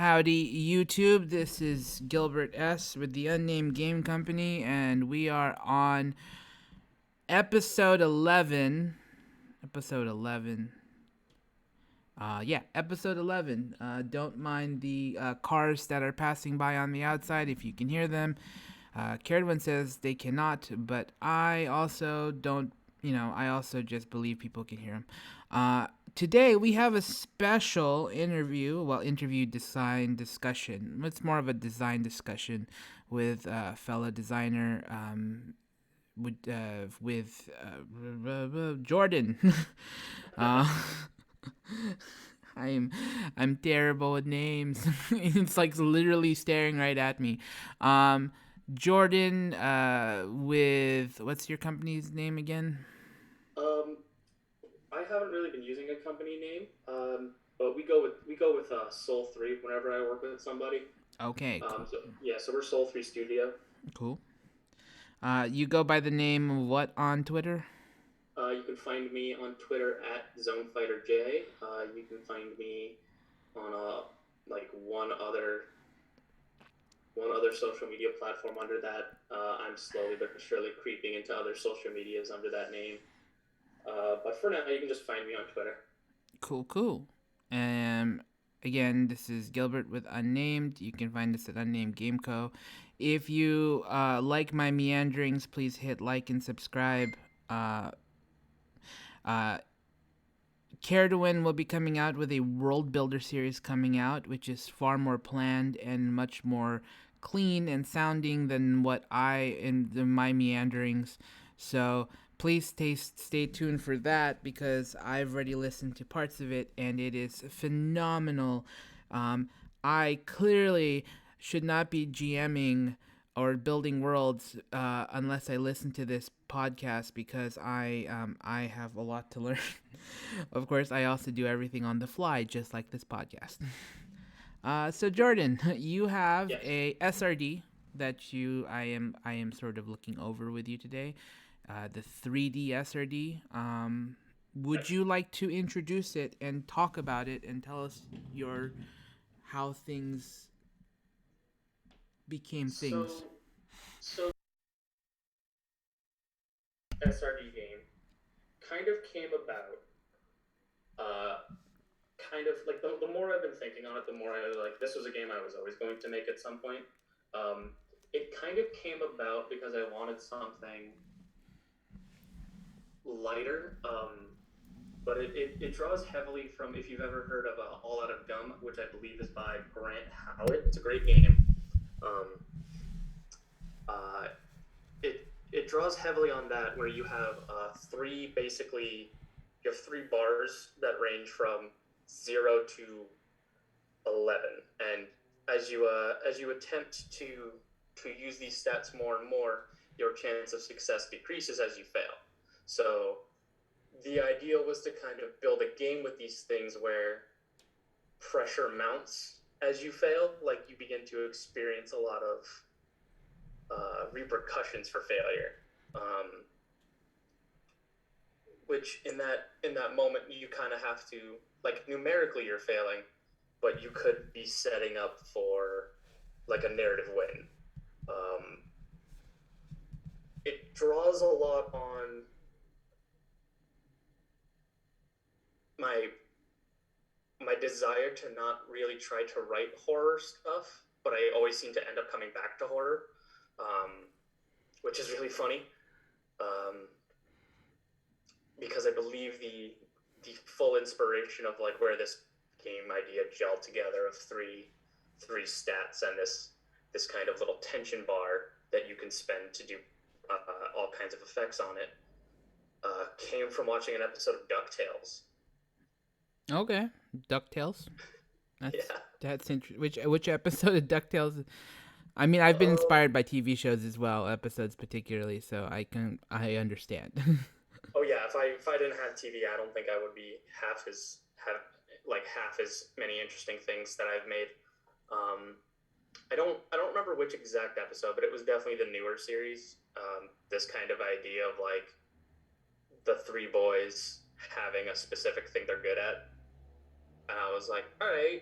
Howdy, YouTube. This is Gilbert S. with the Unnamed Game Company, and we are on episode 11. Episode 11. Episode 11. Don't mind the cars that are passing by on the outside if you can hear them. Caradwan says they cannot, but I also don't, I also just believe people can hear them. Today we have a special interview design discussion. It's more of a design discussion with a fellow designer, with Jordan. uh, I'm terrible with names. It's like literally staring right at me. Jordan, with what's your company's name again? Um, I haven't really been using a company name, but we go with Soul Three whenever I work with somebody. Okay, cool, So we're Soul Three Studio. cool. You go by the name of what on Twitter? You can find me on Twitter at ZoneFighterJ. You can find me on like one other social media platform under that. I'm slowly but surely creeping into other social medias under that name. But for now, you can just find me on Twitter. Cool, cool. Um, Again, this is Gilbert with Unnamed. You can find us at Unnamed Game Co. If you like my meanderings, please hit like and subscribe. Uh, uh, Caradwan will be coming out with a World Builder series coming out, which is far more planned and much more clean and sounding than what I in my meanderings. So please stay tuned for that because I've already listened to parts of it and it is phenomenal. I clearly should not be GMing or building worlds unless I listen to this podcast because I have a lot to learn. Of course, I also do everything on the fly, just like this podcast. So Jordan, you have Yes. a SRD that I am sort of looking over with you today. The 3D SRD. Would Yes. you like to introduce it and talk about it and tell us your how things became things? So SRD game kind of came about. Uh, Kind of like the more I've been thinking on it, the more I was like, this was a game I was always going to make at some point. Um, it kind of came about because I wanted something lighter, but it draws heavily from, if you've ever heard of All Out of Gum, which I believe is by Grant Howitt. It's a great game. Um, uh, it draws heavily on that, where you have three bars that range from 0 to 11, and as you attempt to use these stats more and more, your chance of success decreases as you fail. So the idea was to kind of build a game with these things where pressure mounts as you fail, like you begin to experience a lot of repercussions for failure. Which in that moment you kind of have to, like, numerically you're failing, but you could be setting up for like a narrative win. Um, it draws a lot on my my desire to not really try to write horror stuff, but I always seem to end up coming back to horror, um, which is really funny, um, because I believe the full inspiration of like where this game idea gelled together of three stats and this kind of little tension bar that you can spend to do all kinds of effects on it, came from watching an episode of DuckTales. Okay, Ducktales. That's Yeah. that's interesting. Which episode of Ducktales? I mean, I've been Um. inspired by TV shows as well, episodes particularly, so I understand. Oh yeah. If I didn't have TV, I don't think I would be half as many interesting things that I've made. Um. I don't remember which exact episode, but it was definitely the newer series. This kind of idea of like the three boys having a specific thing they're good at, and I was like, all right,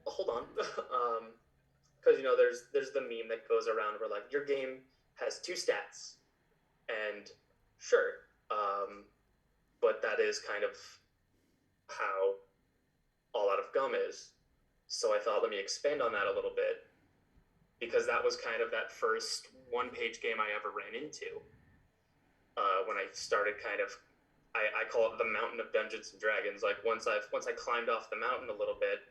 hold on, because there's the meme that goes around where like your game has two stats, and sure, but that is kind of how All Out of Gum is. So I thought, let me expand on that a little bit because that was kind of that first one-page game I ever ran into when I started kind of. I call it the Mountain of Dungeons and Dragons. Like once I climbed off the mountain a little bit,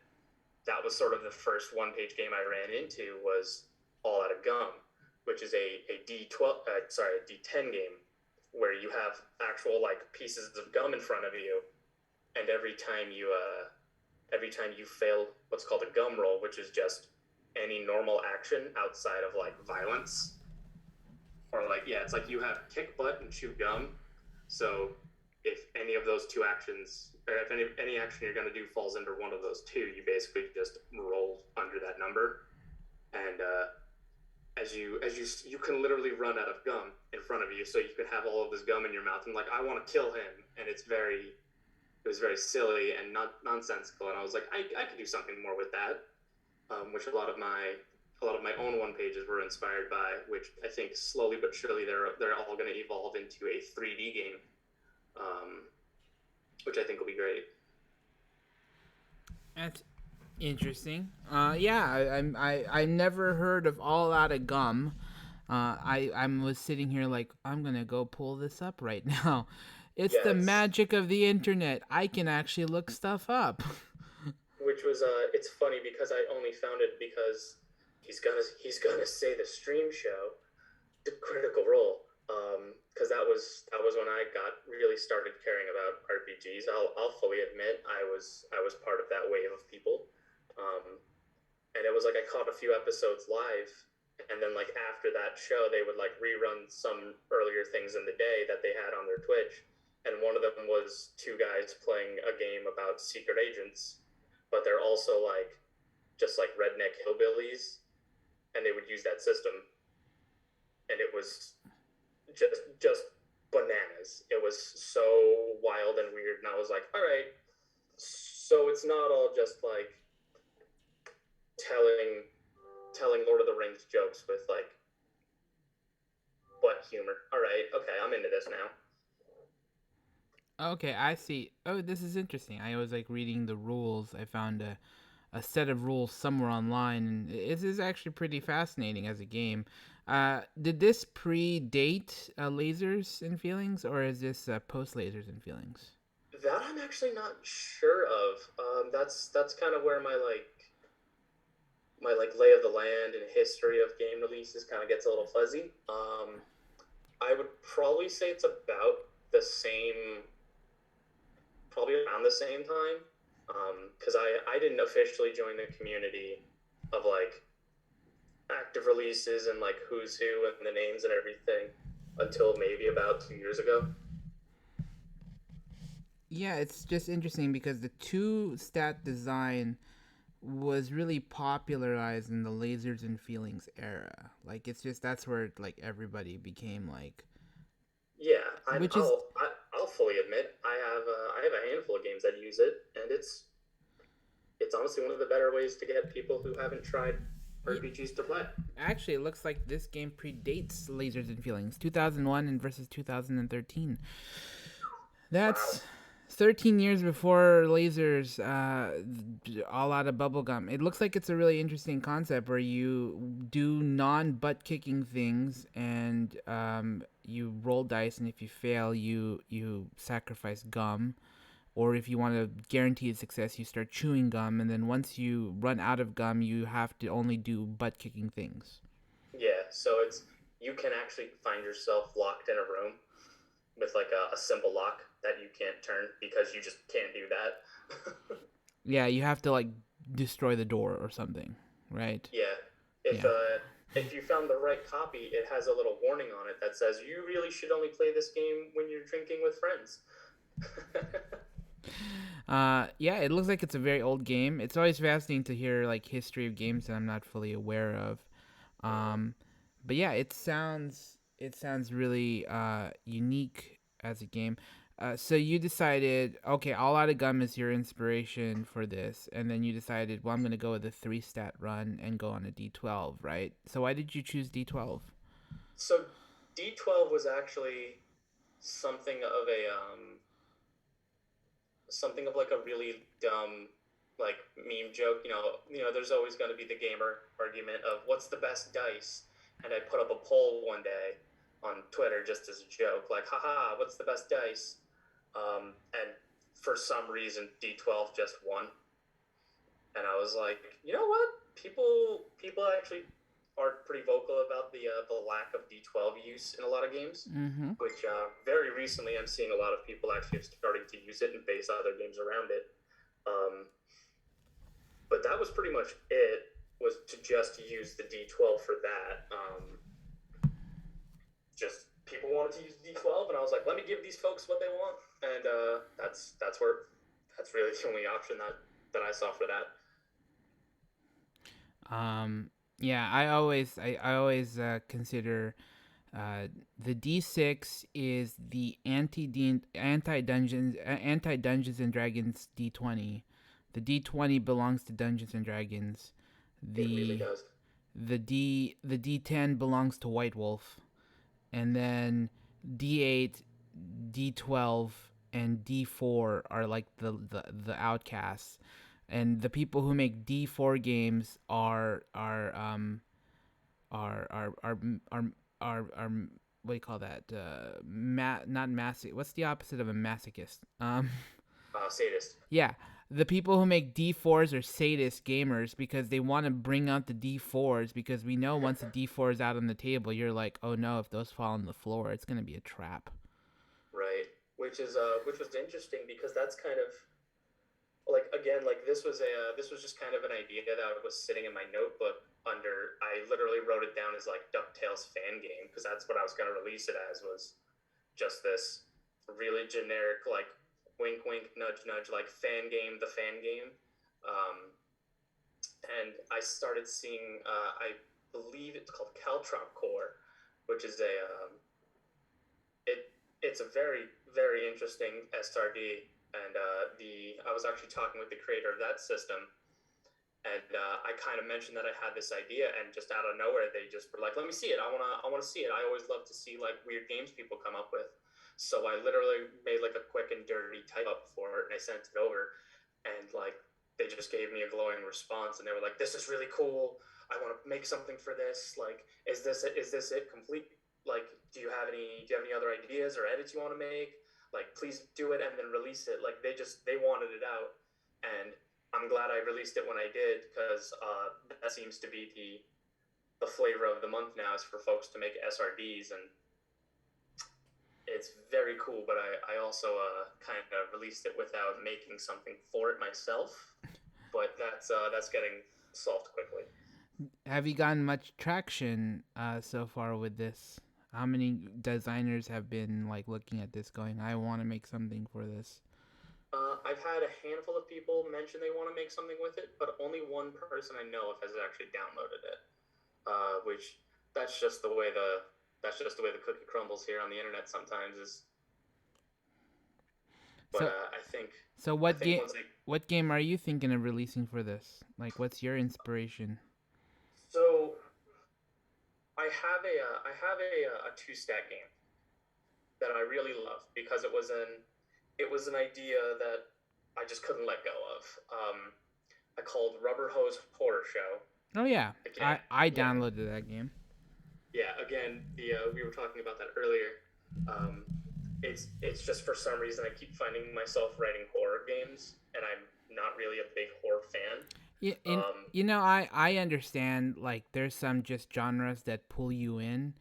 that was sort of the first one-page game I ran into was All Out of Gum, which is a D10 game where you have actual like pieces of gum in front of you, and every time you fail what's called a gum roll, which is just any normal action outside of like violence, or like yeah, it's like you have kick butt and chew gum. So if any of those two actions, or if any action you're going to do falls under one of those two, you basically just roll under that number. And as you can literally run out of gum in front of you, so you could have all of this gum in your mouth and like I want to kill him, and it was very silly and not nonsensical. And I was like, I could do something more with that, which a lot of my own one pages were inspired by, which I think slowly but surely they're all going to evolve into a 3D game, um, which I think will be great. That's interesting. Yeah, I never heard of All Out of Gum. I was sitting here like I'm gonna go pull this up right now. It's Yeah, the magic of the internet. I can actually look stuff up. it's funny because I only found it because he's gonna say the stream show the Critical Role, because that was when I got really started caring about RPGs. I'll fully admit I was part of that wave of people, um, and it was like I caught a few episodes live, and then like after that show they would like rerun some earlier things in the day that they had on their Twitch, and one of them was two guys playing a game about secret agents, but they're also like just like redneck hillbillies, and they would use that system, and it was just bananas. It was so wild and weird, and I was like, all right, so it's not all just like telling Lord of the Rings jokes with like butt humor. All right, okay, I'm into this now. Okay, I see. Oh, this is interesting. I was like reading the rules. I found a set of rules somewhere online, and it is actually pretty fascinating as a game. Did this predate Lasers and Feelings, or is this post Lasers and Feelings? That I'm actually not sure of. That's kind of where my lay of the land and history of game releases kind of gets a little fuzzy. I would probably say it's about the same, probably around the same time, because I didn't officially join the community of like active releases and like who's who and the names and everything until maybe about 2 years ago. Yeah, it's just interesting because the two stat design was really popularized in the Lasers and Feelings era. Like it's just that's where like everybody became like, Yeah, which is I'll fully admit I have a handful of games that use it, and it's honestly one of the better ways to get people who haven't tried RPGs to play. actually it looks like this game predates Lasers and Feelings, 2001 and versus 2013. Wow. That's 13 years before lasers, all out of bubblegum. It looks like it's a really interesting concept where you do non butt kicking things and you roll dice, and if you fail, you sacrifice gum. Or if you want to guarantee success, you start chewing gum, and then once you run out of gum, you have to only do butt kicking things. Yeah, so it's you can actually find yourself locked in a room with like a simple lock that you can't turn because you just can't do that. Yeah, you have to like destroy the door or something, right? Yeah. If Yeah. uh if you found the right copy, it has a little warning on it that says you really should only play this game when you're drinking with friends. Yeah, it looks like it's a very old game. It's always fascinating to hear like history of games that I'm not fully aware of. Um, but yeah, it sounds really unique as a game. So you decided, okay, All Out of Gum is your inspiration for this, and then you decided, well, I'm gonna go with a 3 stat run and go on a D12, right? So why did you choose D12? So D12 was actually something of a something of like a really dumb like meme joke. There's always going to be the gamer argument of what's the best dice, and I put up a poll one day on Twitter just as a joke, like, haha, what's the best dice? And for some reason, D12 just won, and I was like, you know what? People actually are pretty vocal about the lack of D12 use in a lot of games, Mm-hmm. which very recently I'm seeing a lot of people actually starting to use it and base other games around it. Um, but that was pretty much it. Was to just use the D12 for that. Just people wanted to use D12, and I was like, let me give these folks what they want, and that's really the only option that I saw for that. Um, yeah, I always consider the D6 is the anti Dungeons and Dragons D20. The D20 belongs to Dungeons and Dragons. It really The does. the D10 belongs to White Wolf, and then D8, D12, and D4 are like the outcasts, and the people who make D4 games are what do you call that? Not masoch. What's the opposite of a masochist? Sadist. Yeah, the people who make D4s are sadist gamers because they want to bring out the D4s because we know once the D4 is out on the table, you're like, oh no, if those fall on the floor, it's gonna be a trap. Right. Which was interesting because that's kind of like, again, like this was just kind of an idea that was sitting in my notebook under. I literally wrote it down as like DuckTales fan game because that's what I was going to release it as, was just this really generic, like, wink wink nudge nudge, like fan game, the fan game. um, and I started seeing, I believe it's called Caltrop Core, which is it's a very interesting SRD. And the I was actually talking with the creator of that system, and I kind of mentioned that I had this idea, and just out of nowhere, they just were like, "Let me see it. I want to see it. I always love to see like weird games people come up with." So I literally made like a quick and dirty type up for it, and I sent it over, and like they just gave me a glowing response, and they were like, "This is really cool. I want to make something for this. Like, is this it? Is this it complete? Like, do you have any other ideas or edits you want to make? Like, please do it and then release it." Like, they wanted it out, and I'm glad I released it when I did, because that seems to be the flavor of the month now, is for folks to make SRDs, and it's very cool. But I also kind of released it without making something for it myself, but that's getting solved quickly. Have you gotten much traction so far with this? How many designers have been like looking at this, going, "I want to make something for this"? I've had a handful of people mention they want to make something with it, but only one person I know of has actually downloaded it. Which that's just the way the cookie crumbles here on the internet sometimes. Is But So, so I think once I what game are you thinking of releasing for this? Like, what's your inspiration? so I have a two stat game that I really love because it was an idea that I just couldn't let go of. I called Rubber Hose Horror Show. Oh yeah, Again, I yeah, downloaded that game. yeah. Again, the we were talking about that earlier. Um, it's just, for some reason, I keep finding myself writing horror games, and I'm not really a big horror fan. Yeah, Um, I understand, like there's some just genres that pull you in,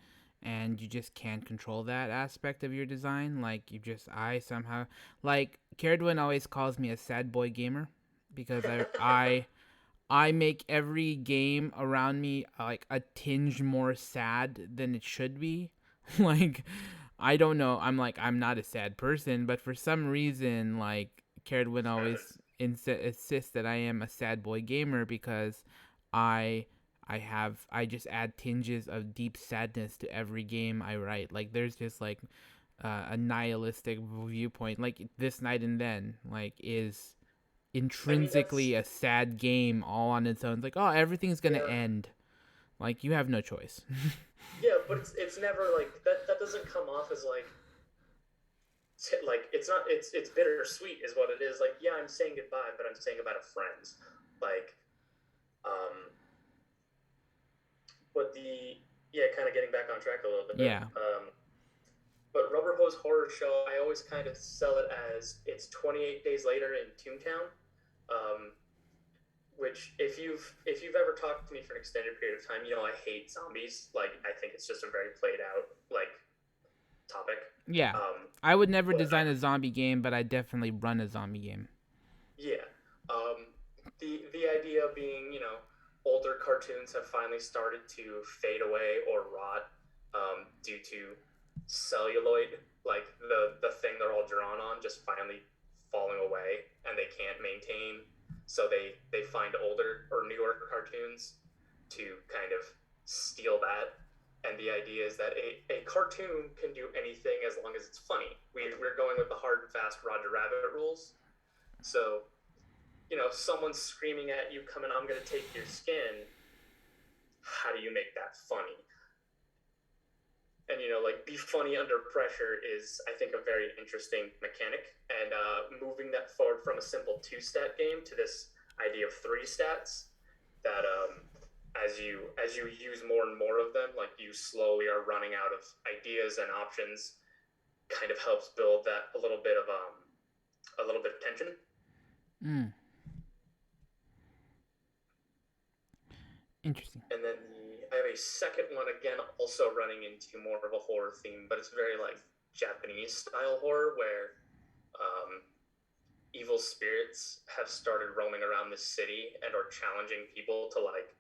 and you just can't control that aspect of your design. Like you just I somehow like Caradwin always calls me a sad boy gamer because I make every game around me like a tinge more sad than it should be. Like I don't know. I'm not a sad person, but for some reason, like Caradwin always insists that I am a sad boy gamer because I I just add tinges of deep sadness to every game I write. Like there's just like a nihilistic viewpoint, like This Night and Then, like is I mean, that's intrinsically a sad game all on its own. It's like, oh, everything's gonna yeah, end. Like you have no choice. yeah, but it's never like that. That doesn't come off as like it's not it's bittersweet is what it is. Like, yeah, I'm saying goodbye, but I'm saying about a friend. Like, um, but the yeah, kind of getting back on track a little bit there. Yeah. But Rubber Hose Horror Show, I always kind of sell it as it's 28 days later in Toontown. Um, which if you've ever talked to me for an extended period of time, you know I hate zombies. Like, I think it's just a very played out like topic. Yeah. Um, I would never but design a zombie game, but I definitely run a zombie game. yeah, the idea being, older cartoons have finally started to fade away or rot due to celluloid, like the thing they're all drawn on, just finally falling away, and they can't maintain. So they find older or newer cartoons to kind of steal that. And the idea is that a cartoon can do anything as long as it's funny. We're going with the hard and fast Roger Rabbit rules. So, someone's screaming at you, coming, I'm going to take your skin. How do you make that funny? And, like, be funny under pressure is, I think, a very interesting mechanic. And moving that forward from a simple 2-stat game to this idea of 3 stats, that as you use more and more of them, like, you slowly are running out of ideas and options, kind of helps build that a little bit of tension. Mm. Interesting. And then I have a second one, again, also running into more of a horror theme, but it's very like Japanese style horror, where evil spirits have started roaming around the city and are challenging people to like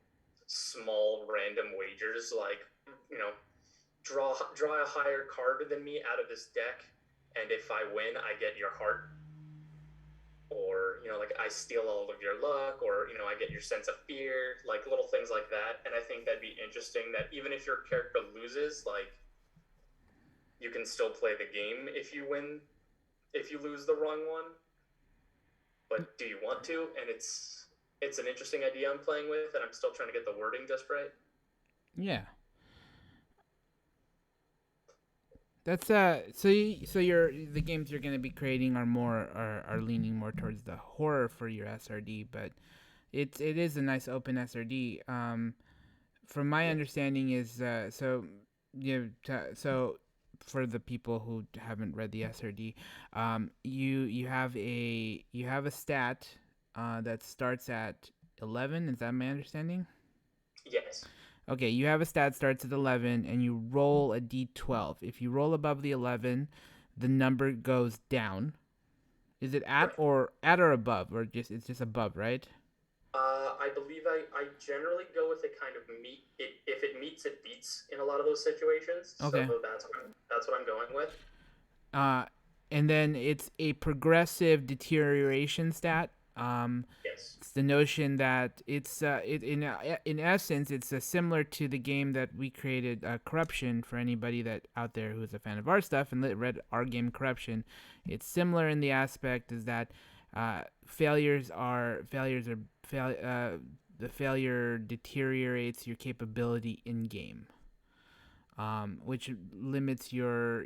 small random wagers, like, draw a higher card than me out of this deck, and if I win, I get your heart, or like I steal all of your luck, or I get your sense of fear, like little things like that. And I think that'd be interesting, that even if your character loses, like, you can still play the game if you lose the wrong one. But do you want to? And it's an interesting idea I'm playing with, and I'm still trying to get the wording just right. Yeah. That's the games you're gonna be creating are leaning more towards the horror for your SRD, but it is a nice open SRD. From my understanding is so for the people who haven't read the SRD, you have a stat that starts at 11. Is that my understanding? Yes. Okay, you have a stat starts at 11, and you roll a d12. If you roll above the 11, the number goes down. Is it at or above, or it's just above, right? I believe I generally go with it kind of if it meets, it beats in a lot of those situations. Okay. So that's what I'm going with. And then it's a progressive deterioration stat. Yes. It's the notion that in essence it's similar to the game that we created, Corruption. For anybody that out there who's a fan of our stuff and read our game Corruption, it's similar in the aspect is that the failure deteriorates your capability in game. Which limits your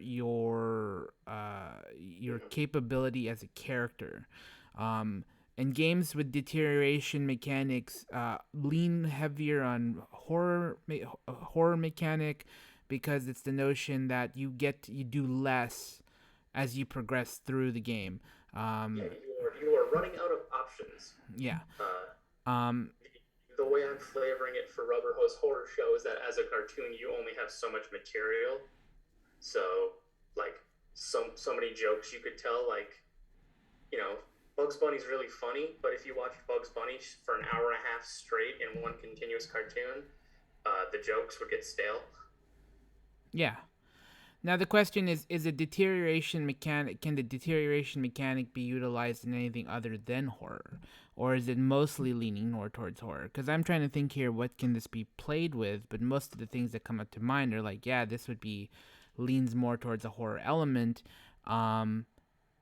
capability as a character. And games with deterioration mechanics lean heavier on horror mechanic, because it's the notion that you do less as you progress through the game. Yeah, you are running out of options. Yeah. The way I'm flavoring it for Rubber Hose Horror Show is that as a cartoon, you only have so much material. So, like, so many jokes you could tell. Like, Bugs Bunny's really funny, but if you watch Bugs Bunny for an hour and a half straight in one continuous cartoon, the jokes would get stale. Yeah. Now the question is a deterioration mechanic can the deterioration mechanic be utilized in anything other than horror, or is it mostly leaning more towards horror? Because I'm trying to think here, what can this be played with? But most of the things that come up to mind are like, yeah, this would be leans more towards a horror element. Um,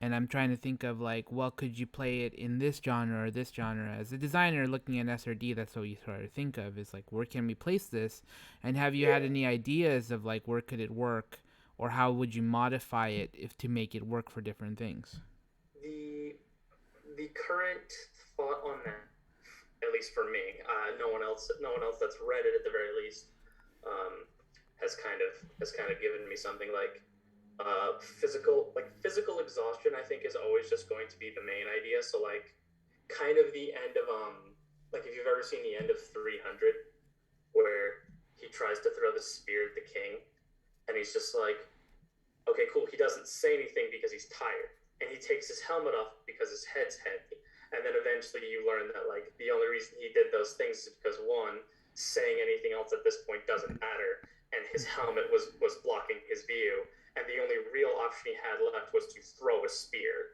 and I'm trying to think of like, well, could you play it in this genre or this genre? As a designer looking at SRD, that's what you sort of think of is like, where can we place this? And have you had Yeah. any ideas of like, where could it work, or how would you modify it if to make it work for different things? The the current thought on that, at least for me, no one else that's read it at the very least, um, has kind of given me something like physical exhaustion. I think is always just going to be the main idea. So like, kind of the end of like if you've ever seen the end of 300, where he tries to throw the spear at the king, and he's just like, okay, cool. He doesn't say anything because he's tired, and he takes his helmet off because his head's heavy. And then eventually you learn that like the only reason he did those things is because one, saying anything else at this point doesn't matter, and his helmet was blocking his view, and the only real option he had left was to throw a spear.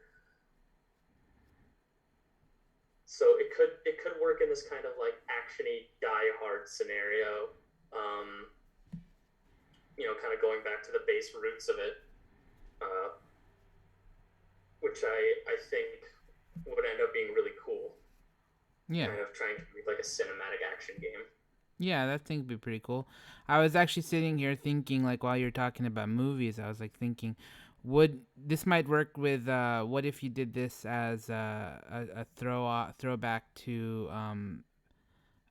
So it could work in this kind of like actiony die hard scenario. Um, kind of going back to the base roots of it, uh, which I think would end up being really cool. Yeah. Kind of trying to be like a cinematic action game. Yeah, that thing would be pretty cool. I was actually sitting here thinking, like, while you're talking about movies, I was like thinking, would this might work with? What if you did this as a throwback to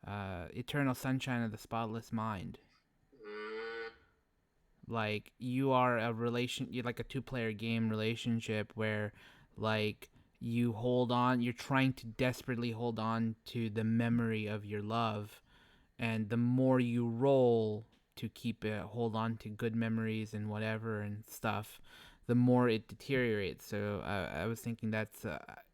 Eternal Sunshine of the Spotless Mind? Mm, Like you are you're like a two-player game relationship where, like, you hold on, you're trying to desperately hold on to the memory of your love, and the more you roll to keep it hold on to good memories and whatever and stuff, the more it deteriorates. So I was thinking that's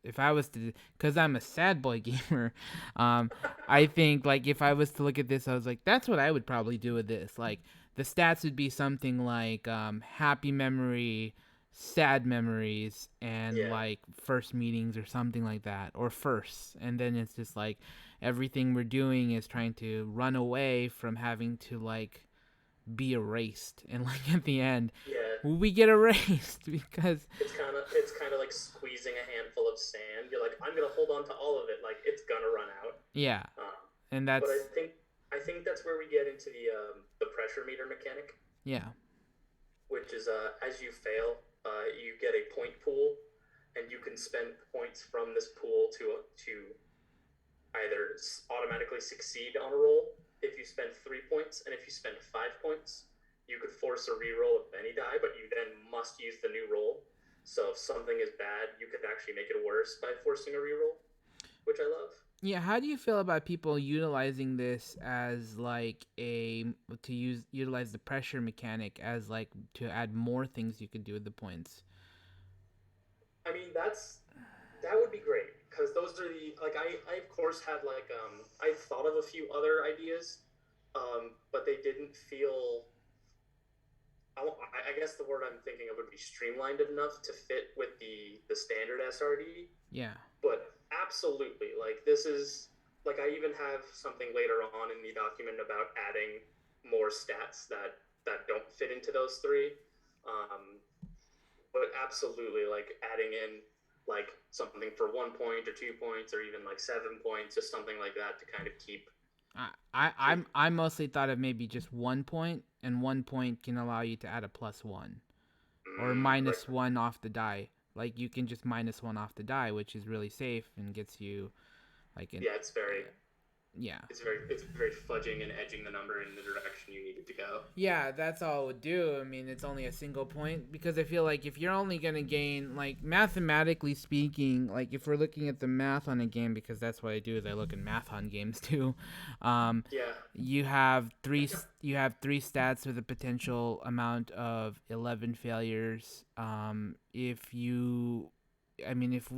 if I was to, because I'm a sad boy gamer, um, I think like if I was to look at this, I was like, that's what I would probably do with this. Like the stats would be something like happy memory, sad memories, and yeah, like first meetings or something like that, or firsts, and then it's just like everything we're doing is trying to run away from having to like be erased, and like at the end yeah. we get erased because It's kind of like squeezing a handful of sand. You're like, I'm gonna hold on to all of it. Like it's gonna run out. yeah, Um, and but that's I think that's where we get into the pressure meter mechanic, yeah, which is as you fail, you get a point pool, and you can spend points from this pool to either automatically succeed on a roll if you spend 3 points, and if you spend 5 points, you could force a reroll of any die, but you then must use the new roll. So if something is bad, you could actually make it worse by forcing a reroll, which I love. yeah. How do you feel about people utilizing this as like a to use utilize the pressure mechanic as like to add more things you could do with the points? I mean, that would be great because those are the like I of course had like I thought of a few other ideas, but they didn't feel. I guess the word I'm thinking of would be streamlined enough to fit with the standard SRD. Yeah, But absolutely, like this is like I even have something later on in the document about adding more stats that don't fit into those three. Um, but absolutely, like adding in like something for 1 point or 2 points or even like 7 points, just something like that to kind of keep. I mostly thought of maybe just 1 point, and 1 point can allow you to add a +1 or Like -1 off the die. Like you can just -1 off the die, which is really safe and gets you like an yeah, yeah. it's very fudging and edging the number in the direction you need it to go. Yeah, that's all it would do. I mean, it's only a single point because I feel like if you're only going to gain, like, mathematically speaking, like, if we're looking at the math on a game, because that's what I do is I look at math on games too, um, Yeah, you have three stats with a potential amount of 11 failures. If you I mean, if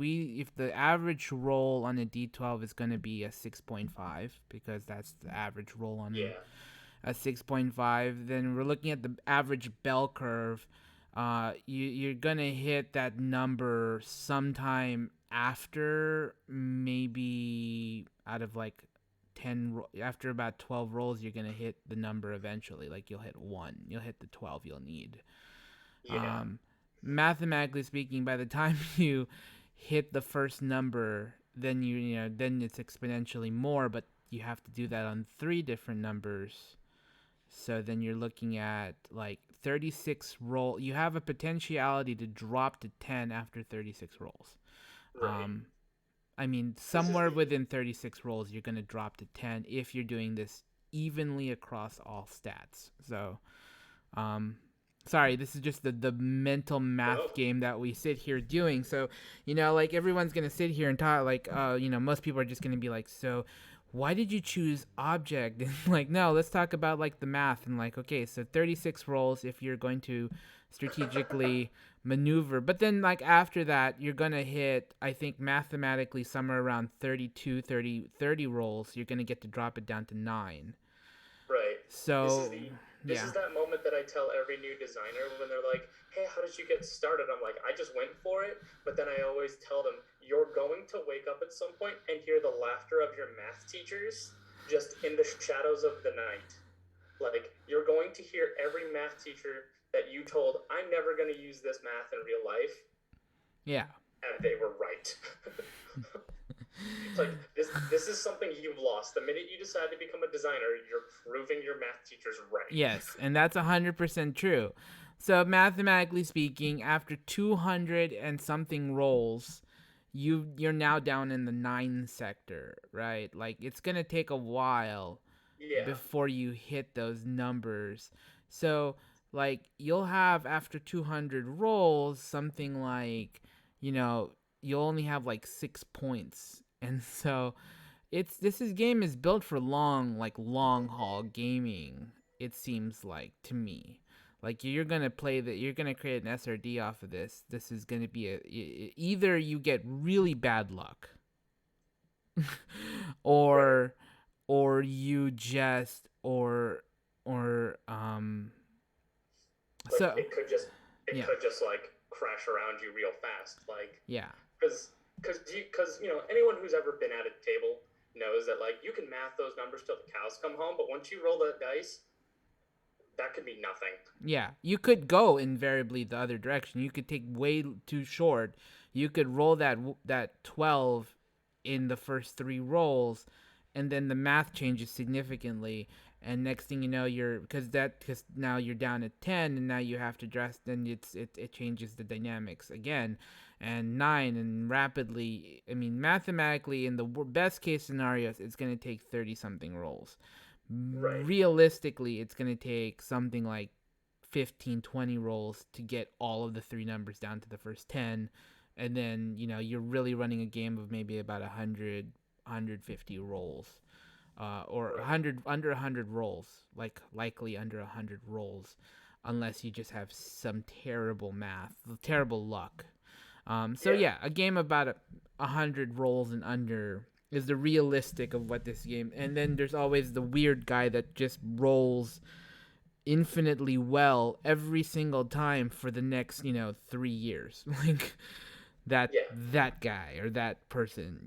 the average roll on a D12 is going to be a 6.5 because that's the average roll on yeah, a 6.5, then we're looking at the average bell curve. You're going to hit that number sometime after maybe out of like 10 after about 12 rolls you're going to hit the number eventually, like you'll hit 1, you'll hit the 12 you'll need. Yeah. Mathematically speaking, by the time you hit the first number, then then it's exponentially more, but you have to do that on three different numbers. So then you're looking at like 36 roll. You have a potentiality to drop to 10 after 36 rolls. Right. Um, I mean, This is somewhere the within 36 rolls, you're going to drop to 10 if you're doing this evenly across all stats. So, um, sorry, this is just the mental math no. game that we sit here doing. So, like everyone's going to sit here and talk, like, most people are just going to be like, so why did you choose object? And like, no, let's talk about like the math and like, okay, so 36 rolls if you're going to strategically maneuver. But then like after that, you're going to hit, I think mathematically somewhere around 32, 30 rolls. You're going to get to drop it down to 9. Right. This is So, the this yeah. is that moment that I tell every new designer when they're like, "Hey, how did you get started?" I'm like, "I just went for it." But then I always tell them, "You're going to wake up at some point and hear the laughter of your math teachers just in the shadows of the night. Like, you're going to hear every math teacher that you told, 'I'm never going to use this math in real life,' Yeah. and they were right." Like, this is something you've lost. The minute you decide to become a designer, you're proving your math teachers right. Yes, and that's 100% true. So mathematically speaking, after 200 and something rolls, you're now down in the 9 sector, right? Like it's going to take a while Yeah. before you hit those numbers. So, like you'll have after 200 rolls something like, you know, you'll only have like 6 points. And so this game is built for long haul gaming. It seems like to me, like you're gonna play that, you're gonna create an SRD off of this. This is gonna be either you get really bad luck, Right. or you just or Like, so it yeah, could just like crash around you real fast. Like, yeah, because anyone who's ever been at a table knows that like you can math those numbers till the cows come home, but once you roll that dice, that could be nothing. yeah. You could go invariably the other direction. You could take way too short. You could roll that 12 in the first 3 rolls, and then the math changes significantly, and next thing you know you're because now you're down at 10, and now you have to dress, then it changes the dynamics again, and 9, and rapidly, I mean mathematically in the best case scenarios it's going to take 30 something rolls. Right. Realistically it's going to take something like 15, 20 rolls to get all of the 3 numbers down to the first 10, and then you're really running a game of maybe about 150 rolls, or Right. 100, under 100 rolls, like likely under 100 rolls, unless you just have some terrible math, terrible luck. So Yeah. yeah, a game about 100 rolls and under is the realistic of what this game. And then there's always the weird guy that just rolls infinitely well every single time for the next 3 years. Like Yeah. that guy or that person.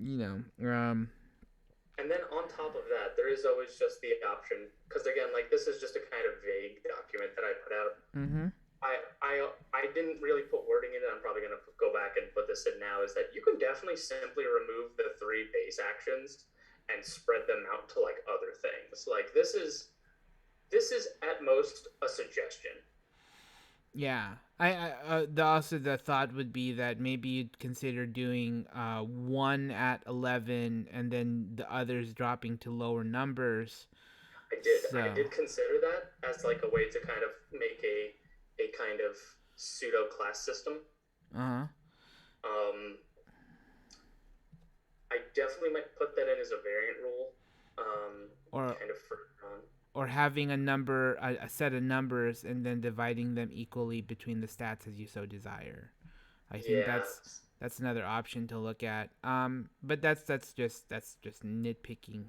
And then on top of that, there is always just the option, because again, like, this is just a kind of vague document that I put out. Mm-hmm. I didn't really put wording in it. I'm probably gonna go back and put this in now. Is that you can definitely simply remove the three base actions and spread them out to like other things. Like, this is at most a suggestion. Yeah. The thought would be that maybe you'd consider doing one at 11 and then the others dropping to lower numbers. I So, did consider that as like a way to kind of make a kind of pseudo class system. uh-huh. Um, I definitely might put that in as a variant rule, Or kind of further on. having a set of numbers and then dividing them equally between the stats as you so desire. I think Yeah. that's another option to look at. But that's just nitpicking.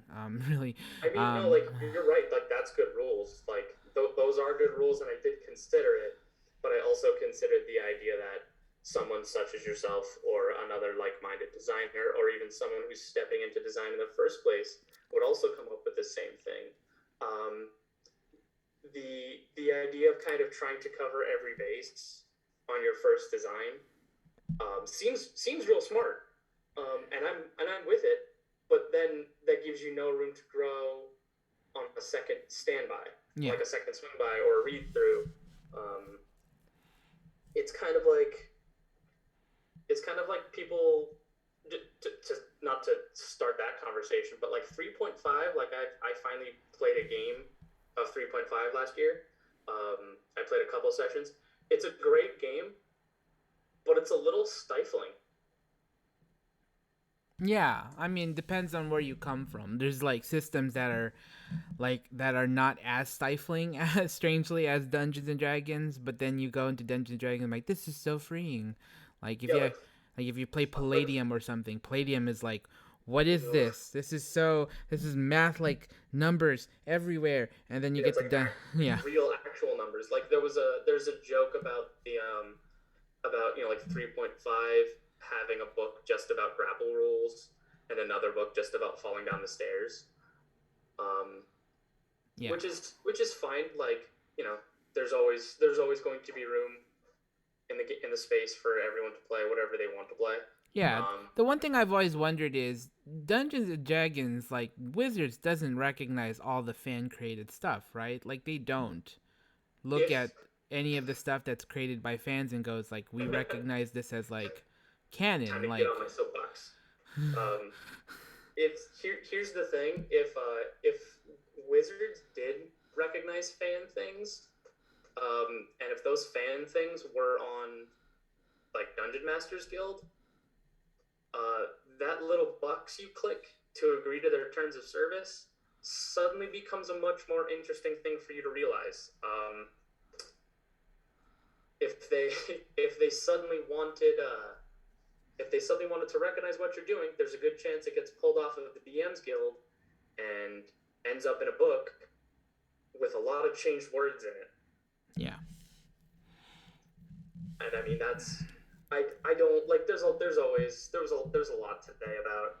Really. I mean, no, Um, like, you're right. Like, that's good rules. Like, those are good rules, and I did consider it. But I also considered the idea that someone such as yourself, or another like-minded designer, or even someone who's stepping into design in the first place, would also come up with the same thing. Um, the idea of kind of trying to cover every base on your first design seems real smart, and I'm with it. But then that gives you no room to grow on a second standby, Yeah. like a second swing by or a read through. Um, it's kind of like people to not to start that conversation, but like 3.5. Like I finally played a game of 3.5 last year. I played a couple sessions. It's a great game, but it's a little stifling. Yeah, I mean, depends on where you come from. There's like systems that are not as stifling as strangely as Dungeons and Dragons, but then you go into Dungeons and Dragons like this is so freeing. Like Yeah, if you play like Palladium or something, Palladium is like what is ugh. this? This is math like numbers everywhere, and then you Yeah, get it's to like yeah. real actual numbers. Like there's a joke about the about like 3.5 having a book just about grapple rules and another book just about falling down the stairs. Um, Yeah. which is fine. Like there's always going to be room in the space for everyone to play whatever they want to play. Yeah, Um, the one thing I've always wondered is Dungeons and Dragons, like Wizards, doesn't recognize all the fan created stuff, right? Like they don't look at if any of the stuff that's created by fans and goes like, we recognize this as like canon. time to get Like, on my soapbox. Um, here's the thing: if Wizards did recognize fan things, and if those fan things were on like Dungeon Masters Guild, uh, that little box you click to agree to their terms of service suddenly becomes a much more interesting thing for you to realize. If they if they suddenly wanted if they suddenly wanted to recognize what you're doing, there's a good chance it gets pulled off of the DM's Guild and ends up in a book with a lot of changed words in it. yeah, And I mean I don't like there's a lot to say about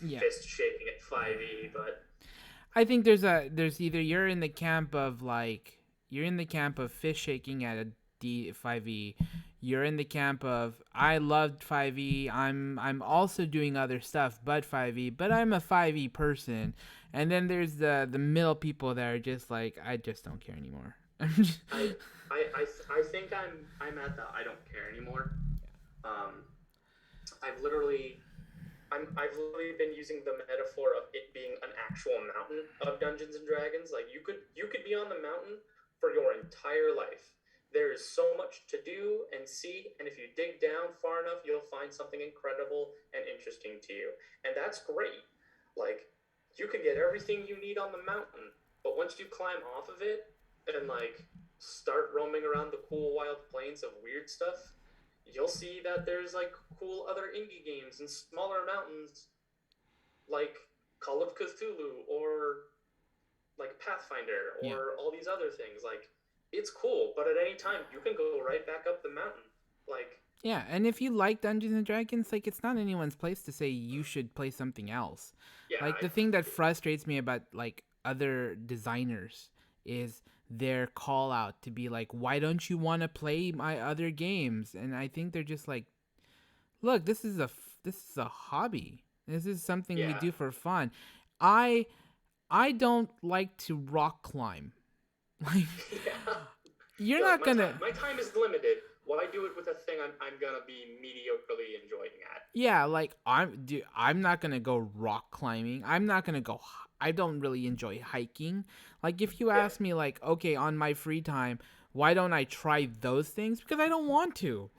yeah. fist shaking at 5e, but I think there's either you're in the camp of like you're in the camp of fish shaking at a D5e. You're in the camp of I loved 5e. I'm also doing other stuff but 5e, but I'm a 5e person. And then there's the middle people that are just like I just don't care anymore. I I think I'm at the I don't care anymore. Um, I've literally I've literally been using the metaphor of it being an actual mountain of Dungeons and Dragons. Like you could be on the mountain for your entire life. There is so much to do and see, and if you dig down far enough, you'll find something incredible and interesting to you. And that's great. Like you can get everything you need on the mountain, but once you climb off of it and like start roaming around the cool wild plains of weird stuff, you'll see that there's like cool other indie games and smaller mountains like Call of Cthulhu or like Pathfinder Yeah. or all these other things. Like it's cool, but at any time you can go right back up the mountain. Like Yeah, and if you like Dungeons and Dragons, like it's not anyone's place to say you should play something else. yeah, Like the thing that frustrates me about like other designers is their call out to be like, "Why don't you want to play my other games?" And I think they're just like, "Look, this is a hobby. This is something we yeah, do for fun. I I don't like to rock climb. Like yeah. you're You're like not gonna my time is limited. Why do it with a thing I'm gonna be mediocrely enjoying at? yeah, like I'm not gonna go rock climbing. I'm not gonna go. I don't really enjoy hiking. Like if you Yeah, ask me, like, okay, on my free time, why don't I try those things? Because I don't want to.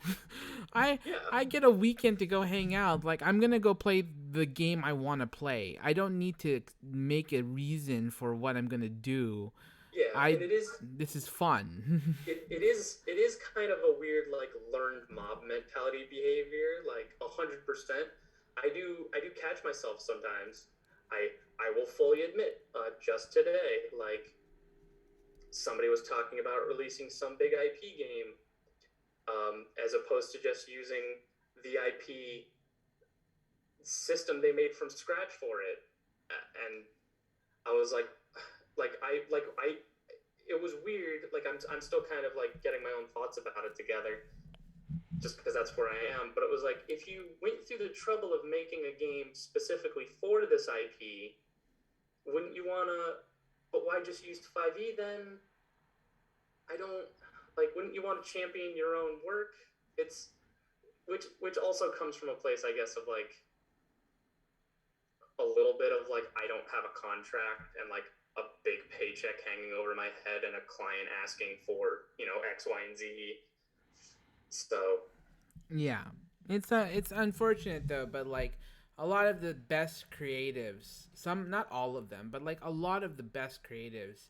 I yeah, I get a weekend to go hang out. Like I'm gonna go play the game I want to play. I don't need to make a reason for what I'm gonna do. yeah. I And it is this is fun. it is kind of a weird like learned mob mentality behavior, like 100%. I do catch myself sometimes. I will fully admit, just today, like somebody was talking about releasing some big IP game, as opposed to just using the IP system they made from scratch for it, and I was like it was weird. Like I'm still kind of like getting my own thoughts about it together, just because that's where I am. But it was like, if you went through the trouble of making a game specifically for this IP, wouldn't you wanna? But why just use 5e then? I don't like. Wouldn't you want to champion your own work? It's which also comes from a place, I guess, of like a little bit of like, I don't have a contract and like a big paycheck hanging over my head and a client asking for, X, Y, and Z. So Yeah, it's unfortunate though, but like a lot of the best creatives, some not all of them, but like a lot of the best creatives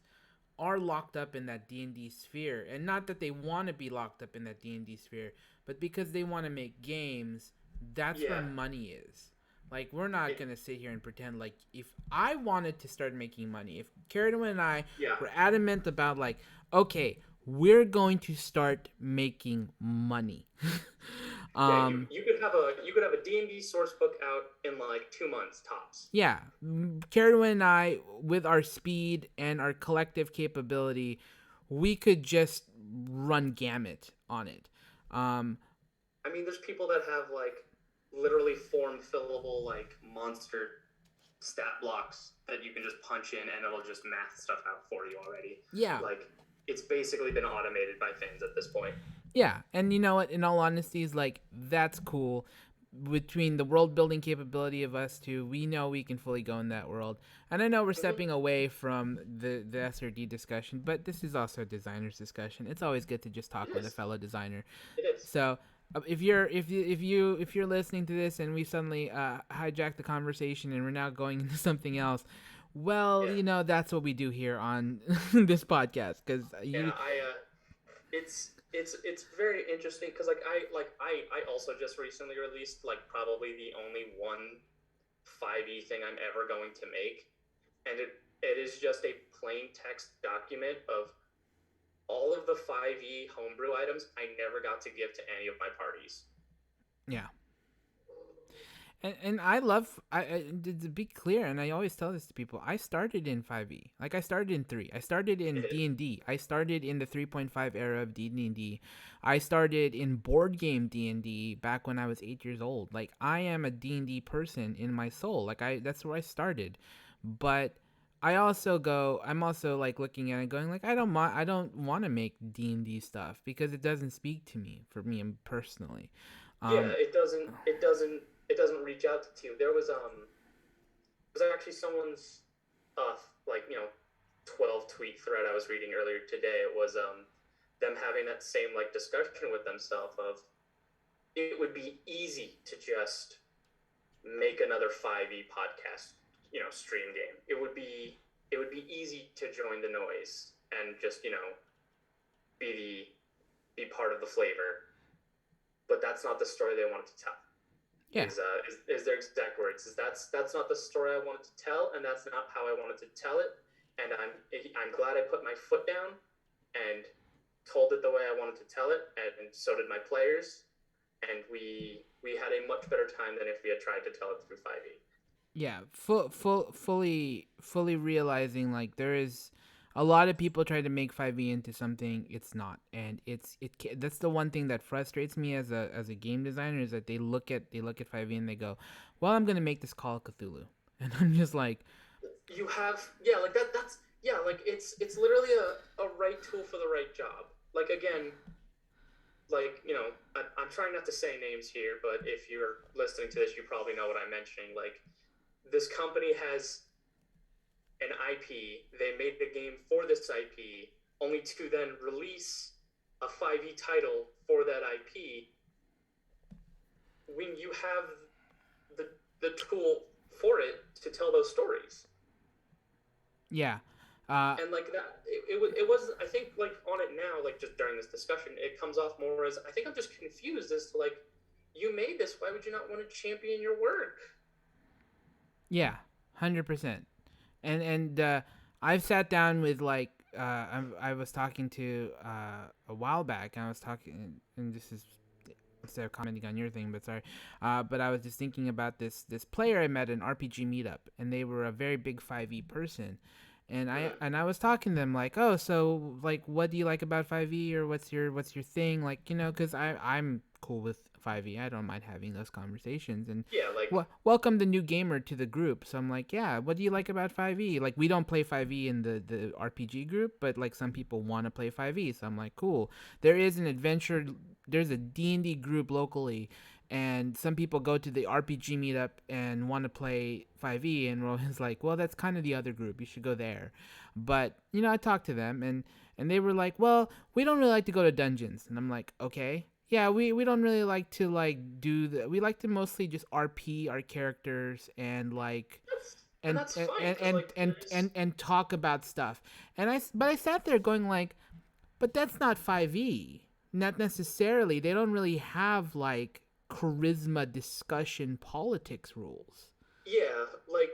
are locked up in that D&D sphere, and not that they want to be locked up in that D&D sphere, but because they want to make games, that's where yeah, money is. Like, we're not it, going to sit here and pretend like if I wanted to start making money, if Carradine and I yeah, were adamant about like, okay, we're going to start making money. yeah. You um you could have a D&D source book out in like 2 months tops. yeah, Carradine and I, with our speed and our collective capability, we could just run gamut on it. Um, I mean, there's people that have like literally form fillable like monster stat blocks that you can just punch in and it'll just math stuff out for you already. yeah, Like, it's basically been automated by fans at this point. yeah, and you know what? In all honesty, is like that's cool. Between the world building capability of us two, we know we can fully go in that world. And I know we're Mm-hmm. stepping away from the SRD discussion, but this is also a designer's discussion. It's always good to just It talk with a is. fellow designer. It is. So if you're listening to this and we suddenly hijacked the conversation and we're now going into something else, well, Yeah. that's what we do here on this podcast because Yeah. you It's very interesting because I also just recently released like probably the only one 5e thing I'm ever going to make, and it is just a plain text document of all of the 5e homebrew items I never got to give to any of my parties. yeah. And I love to be clear, and I always tell this to people. I started in 5e, like I started in 3. I started in D&D. I started in the 3.5 era of D&D. I started in board game D&D back when I was 8 years old. Like I am a D&D person in my soul. Like that's where I started. But I'm also like looking at it going like I don't want to make D&D stuff because it doesn't speak to me for me personally. Yeah, Um, it doesn't reach out to you. There was actually someone's like 12 tweet thread I was reading earlier today. It was them having that same like discussion with themselves of, it would be easy to just make another 5e podcast, stream game. It would be easy to join the noise and just, be part of the flavor. But that's not the story they wanted to tell. yeah. Is their exact words? That's not the story I wanted to tell, and that's not how I wanted to tell it. And I'm glad I put my foot down and told it the way I wanted to tell it, and so did my players. And we had a much better time than if we had tried to tell it through 5e. Yeah, fully realizing like there is a lot of people try to make 5e into something it's not, and that's the one thing that frustrates me as a game designer is that they look at 5e and they go, well, I'm gonna make this Call of Cthulhu, and I'm just like, You have, yeah, like that's, yeah, like it's literally a right tool for the right job. Like, again, like, I'm trying not to say names here, but if you're listening to this, you probably know what I'm mentioning. Like, this company has an IP. They made the game for this IP, only to then release a 5e title for that IP when you have the the tool for it to tell those stories. yeah, uh, And like that, it was, I think, like, on it now, like, just during this discussion, it comes off more as, I think I'm just confused as to, like, you made this, why would you not want to champion your work? yeah, 100%. And I've sat down with like I was talking to a while back, and I was talking, and this is instead of commenting on your thing, but sorry. But I was just thinking about this player I met at an RPG meetup, and they were a very big 5e person, Mm-hmm. And I was talking to them like, oh, so like, what do you like about 5e, or what's your thing, like, because I'm cool with 5e. I don't mind having those conversations. And Yeah, like welcome the new gamer to the group. So I'm like, yeah, what do you like about 5e? Like, we don't play 5e in the RPG group, but like some people want to play 5e. So I'm like, cool. There is an adventure. There's a D&D group locally, and some people go to the RPG meetup and want to play 5e, and Rohan's like, well, that's kind of the other group. You should go there. But I talked to them, and they were like, well, we don't really like to go to dungeons. And I'm like, okay. Yeah, we don't really like to like do the. We like to mostly just RP our characters and like that's fine because like there's and talk about stuff. But I sat there going like, but that's not 5e. Not necessarily. They don't really have like charisma discussion politics rules. yeah, like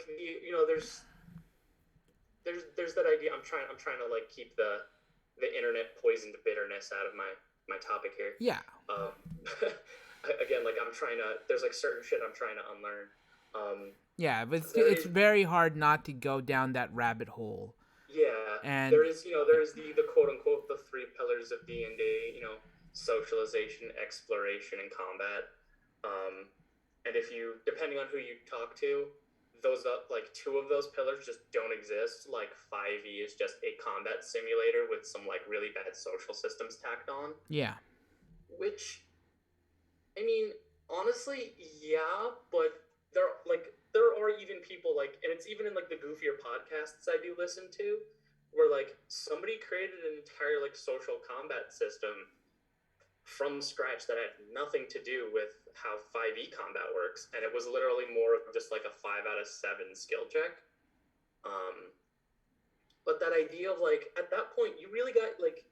there's that idea. I'm trying to like keep the internet poisoned bitterness out of my topic here. Yeah. Um, again, like I'm trying to. There's like certain shit I'm trying to unlearn. Um, Yeah, but there it's is very hard not to go down that rabbit hole. yeah, And there is the quote unquote the three pillars of D&D. Socialization, exploration, and combat. Um, and if you depending on who you talk to, those like two of those pillars just don't exist. Like 5e is just a combat simulator with some like really bad social systems tacked on, yeah, which I mean, honestly, yeah, but there are even people like, and it's even in like the goofier podcasts I do listen to, where like somebody created an entire like social combat system from scratch that had nothing to do with how 5e combat works, and it was literally more of just like a 5 out of 7 skill check. Um, but that idea of like at that point you really got like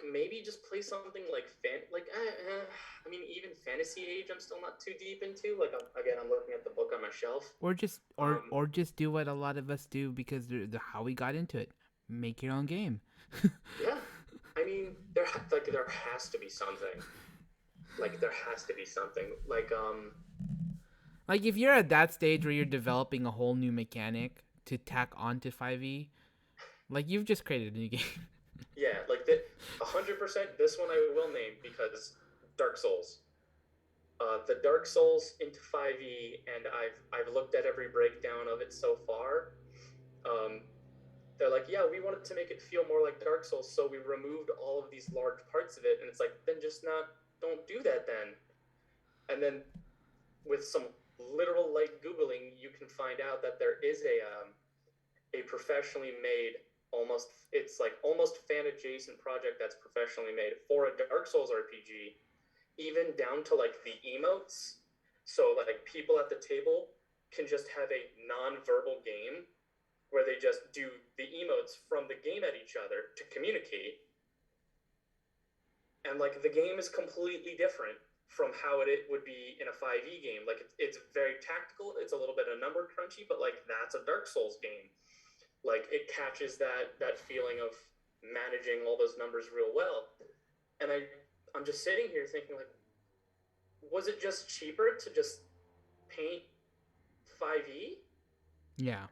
maybe just play something like I mean even Fantasy Age I'm still not too deep into. Like I'm looking at the book on my shelf. Um, or just do what a lot of us do because how we got into it. Make your own game. yeah, I mean there has to be something. Like there has to be something. Like if you're at that stage where you're developing a whole new mechanic to tack onto 5e, like you've just created a new game. Yeah, like that 100%. This one I will name because Dark Souls. The Dark Souls into 5e, and I've looked at every breakdown of it so far. Um, they're like, yeah, we wanted to make it feel more like Dark Souls, so we removed all of these large parts of it, and it's like, then just not, don't do that then. And then with some literal light googling, you can find out that there is a professionally made almost it's like almost fan adjacent project that's professionally made for a Dark Souls RPG, even down to like the emotes. So like people at the table can just have a non-verbal game where they just do the emotes from the game at each other to communicate. And like the game is completely different from how it would be in a 5e game. Like it's very tactical. It's a little bit of number crunchy, but like that's a Dark Souls game. Like it catches that feeling of managing all those numbers real well. And I'm just sitting here thinking like, was it just cheaper to just paint 5e? Yeah.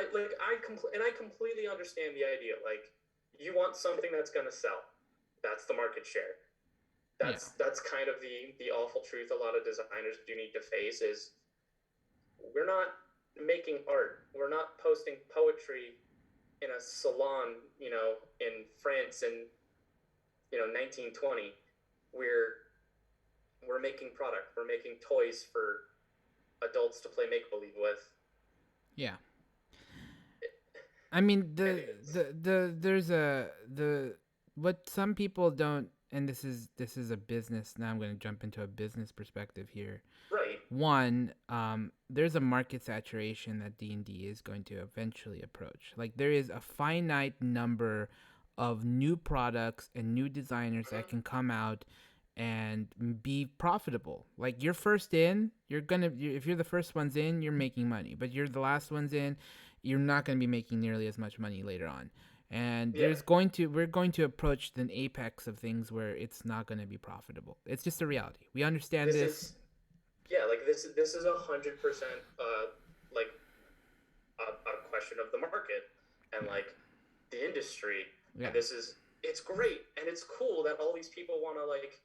I completely understand the idea. Like you want something that's gonna sell. That's the market share. Yeah. That's kind of the awful truth a lot of designers do need to face is we're not making art. We're not posting poetry in a salon, in France in 1920. We're making product. We're making toys for adults to play make believe with. Yeah. I mean Anyways, there's the what some people don't, and this is a business. Now I'm going to jump into a business perspective here. right? One, there's a market saturation that D&D is going to eventually approach. Like there is a finite number of new products and new designers that Mm-hmm. can come out and be profitable. Like you're first in, if you're the first ones in, you're making money. But you're the last ones in, you're not going to be making nearly as much money later on. And Yeah, we're going to approach the apex of things where it's not going to be profitable. It's just a reality. We understand this this. is yeah, like this is 100% like a question of the market and Yeah. like the industry. Yeah. And it's great and it's cool that all these people want to like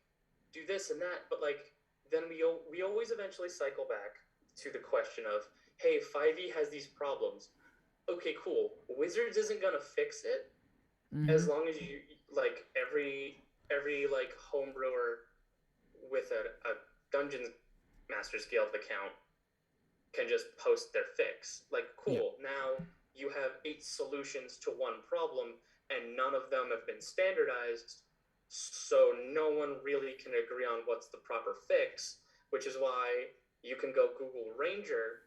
do this and that, but like then we always eventually cycle back to the question of, hey, 5e has these problems. Okay, cool. Wizards isn't gonna fix it Mm-hmm. as long as you like every like homebrewer with a Dungeons Masters Guild account can just post their fix. Like, Yep. cool. Now you have 8 solutions to one problem, and none of them have been standardized. So no one really can agree on what's the proper fix, which is why you can go Google Ranger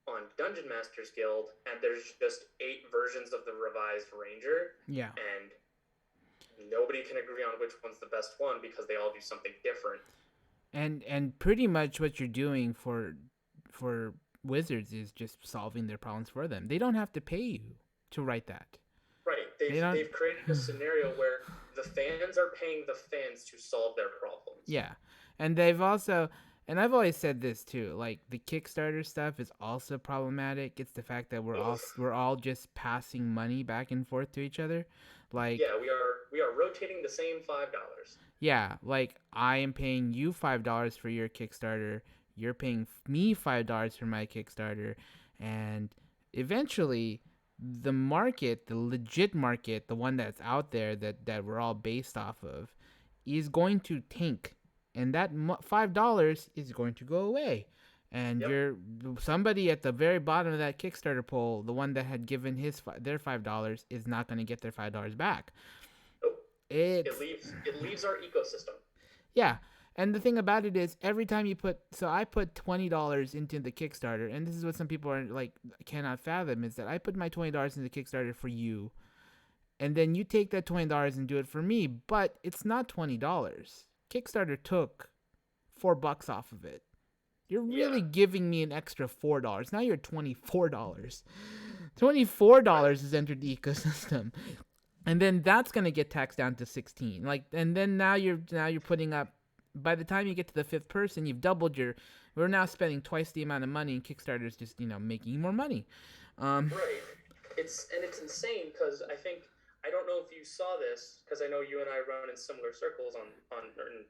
on Dungeon Masters Guild, and there's just 8 versions of the revised Ranger, Yeah. and nobody can agree on which one's the best one because they all do something different. And pretty much what you're doing for wizards is just solving their problems for them. They don't have to pay you to write that. Right. They don't. They've created a scenario where the fans are paying the fans to solve their problems. Yeah. And they've also, and I've always said this too, like the Kickstarter stuff is also problematic. It's the fact that Oof. we're all just passing money back and forth to each other. Like, Yeah, we are rotating the same $5. yeah, like I am paying you $5 for your Kickstarter. You're paying me $5 for my Kickstarter, and eventually, the market, the legit market, the one that's out there that we're all based off of, is going to tank, and that $5 is going to go away. And Yep. you're somebody at the very bottom of that Kickstarter poll, the one that had given their $5, is not going to get their $5 back. Nope. It's It leaves our ecosystem. Yeah. And the thing about it is, every time you put, so I put $20 into the Kickstarter, and this is what some people are like cannot fathom, is that I put my $20 into Kickstarter for you, and then you take that $20 and do it for me, but it's not $20. Kickstarter took $4 off of it. You're Yeah. really giving me an extra $4. Now you're $24. $24 Right. is entered the ecosystem, and then that's gonna get taxed down to 16. Like, and then now you're putting up. By the time you get to the fifth person, you've doubled your. We're now spending twice the amount of money, and Kickstarter's just making more money. Um, Right. It's insane because I don't know if you saw this because I know you and I run in similar circles on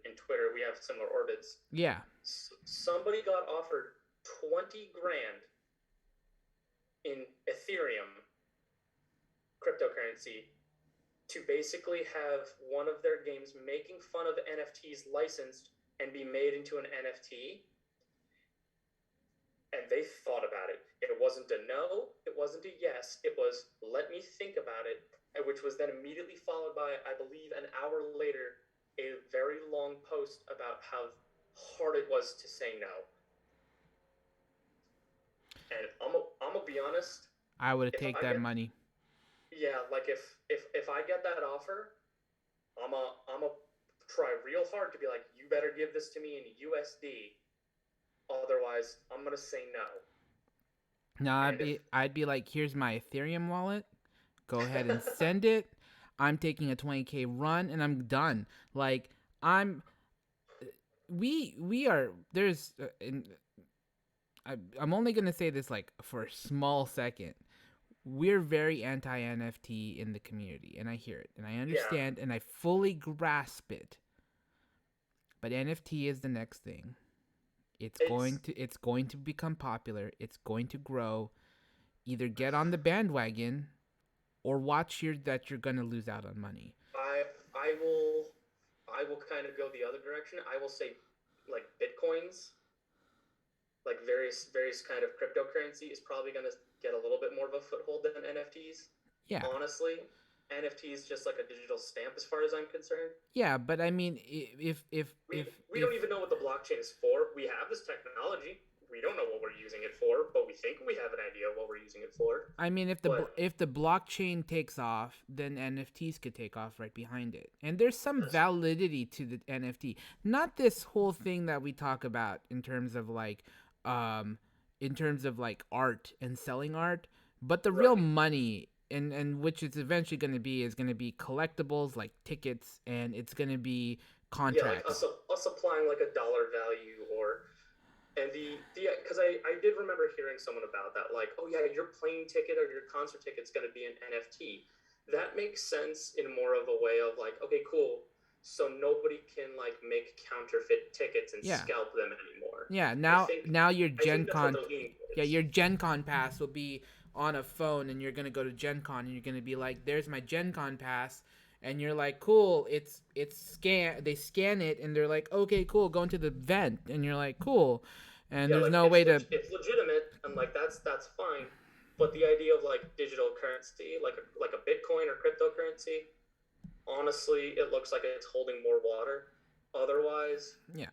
in Twitter. We have similar orbits. yeah, Somebody got offered 20 grand in Ethereum cryptocurrency to basically have one of their games making fun of NFTs licensed and be made into an NFT. And they thought about it. It wasn't a no, it wasn't a yes, it was let me think about it, which was then immediately followed by, I believe, an hour later, a very long post about how hard it was to say no. And I'm gonna be honest, I would if take I that get money. yeah, like if I get that offer, I'm a try real hard to be like, you better give this to me in USD, otherwise I'm gonna say no. No, And if I'd be like, here's my Ethereum wallet. Go ahead and send it. I'm taking a 20K run, and I'm done. Like, I'm we are there's I'm only gonna say this like for a small second. We're very anti NFT in the community, and I hear it, and I yeah, understand, and I fully grasp it. But NFT is the next thing. it's It's going to become popular. It's going to grow. Either get on the bandwagon or watch that you're gonna lose out on money. I I will I will kind of go the other direction. I will say like Bitcoins, like various kind of cryptocurrency is probably going to get a little bit more of a foothold than NFTs. Yeah. Honestly, NFTs just like a digital stamp as far as I'm concerned. Yeah, but I mean, We don't even know what the blockchain is for. We have this technology. We don't know what we're using it for, but we think we have an idea of what we're using it for. I mean, But if the blockchain takes off, then NFTs could take off right behind it. And there's some that's validity to the NFT. Not this whole thing that we talk about um in terms of like art and selling art, but the real right. money, and which it's eventually going to be, is going to be collectibles like tickets, and it's going to be Yeah, like contracts. us applying like a dollar value or And the because I did remember hearing someone about that, like, oh yeah, your plane ticket or your concert ticket's going to be an NFT. That makes sense in more of a way of like, okay, cool. So nobody can like make counterfeit tickets and Yeah. scalp them anymore. Yeah, I now think now your I Gen think that's what Con, they're leaning yeah, towards. your Gen Con pass will be on a phone, and you're gonna go to Gen Con, and you're gonna be like, "There's my Gen Con pass," and you're like, "Cool." It's scan. They scan it, and they're like, "Okay, cool. Go into the vent," and you're like, "Cool," and Yeah, there's like no way to. it's legitimate and like that's fine. But the idea of like digital currency, like a Bitcoin or cryptocurrency, honestly, it looks like it's holding more water. Otherwise, Yeah,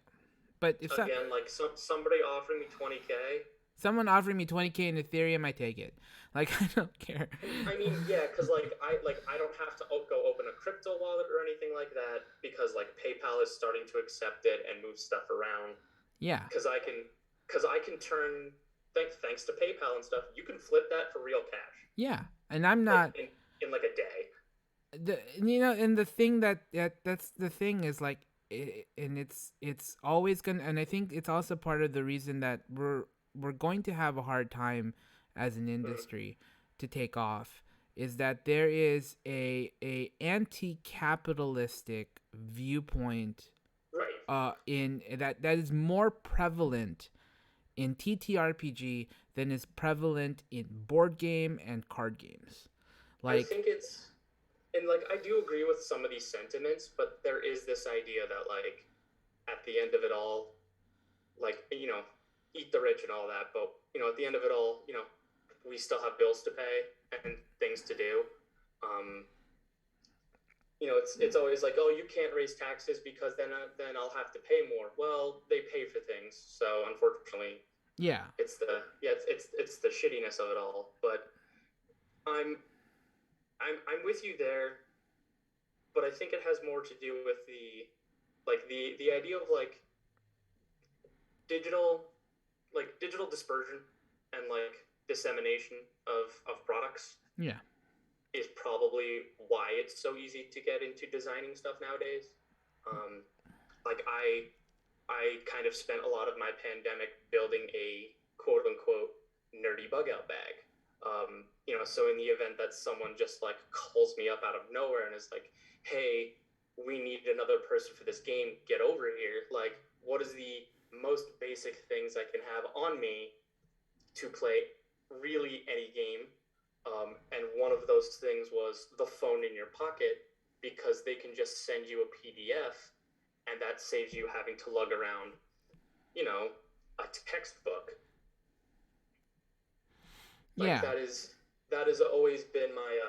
but if so, again, like somebody offering me 20K. someone offered me 20K in Ethereum, I take it. Like I don't care. I mean, yeah, because I don't have to go open a crypto wallet or anything like that because like PayPal is starting to accept it and move stuff around. Yeah, Because I can turn thanks to PayPal and stuff, you can flip that for real cash yeah, and I'm like not. in like a day. And the thing that's the thing is like, and it's always gonna, and I think it's also part of the reason that we're going to have a hard time as an Mm, industry to take off, is that there is a anti-capitalistic viewpoint right. in that is more prevalent in TTRPG than is prevalent in board game and card games. I Like, think it's and like I do agree with some of these sentiments, but there is this idea that like at the end of it all, like eat the rich and all that, but at the end of it all, we still have bills to pay and things to do. Um, it's always like, oh, you can't raise taxes because then I'll have to pay more. Well, they pay for things, so unfortunately, yeah, it's the shittiness of it all. But I'm I'm with you there, but I think it has more to do with the idea of like digital digital dispersion and like dissemination of products yeah. is probably why it's so easy to get into designing stuff nowadays. Um, like I kind of spent a lot of my pandemic building a quote unquote nerdy bug out bag. So in the event that someone just like calls me up out of nowhere and is like, "Hey, we need another person for this game. Get over here." Like, what is the most basic things I can have on me to play really any game? And one of those things was the phone in your pocket because they can just send you a PDF and that saves you having to lug around, you know, a textbook. Like Yeah. that has always been my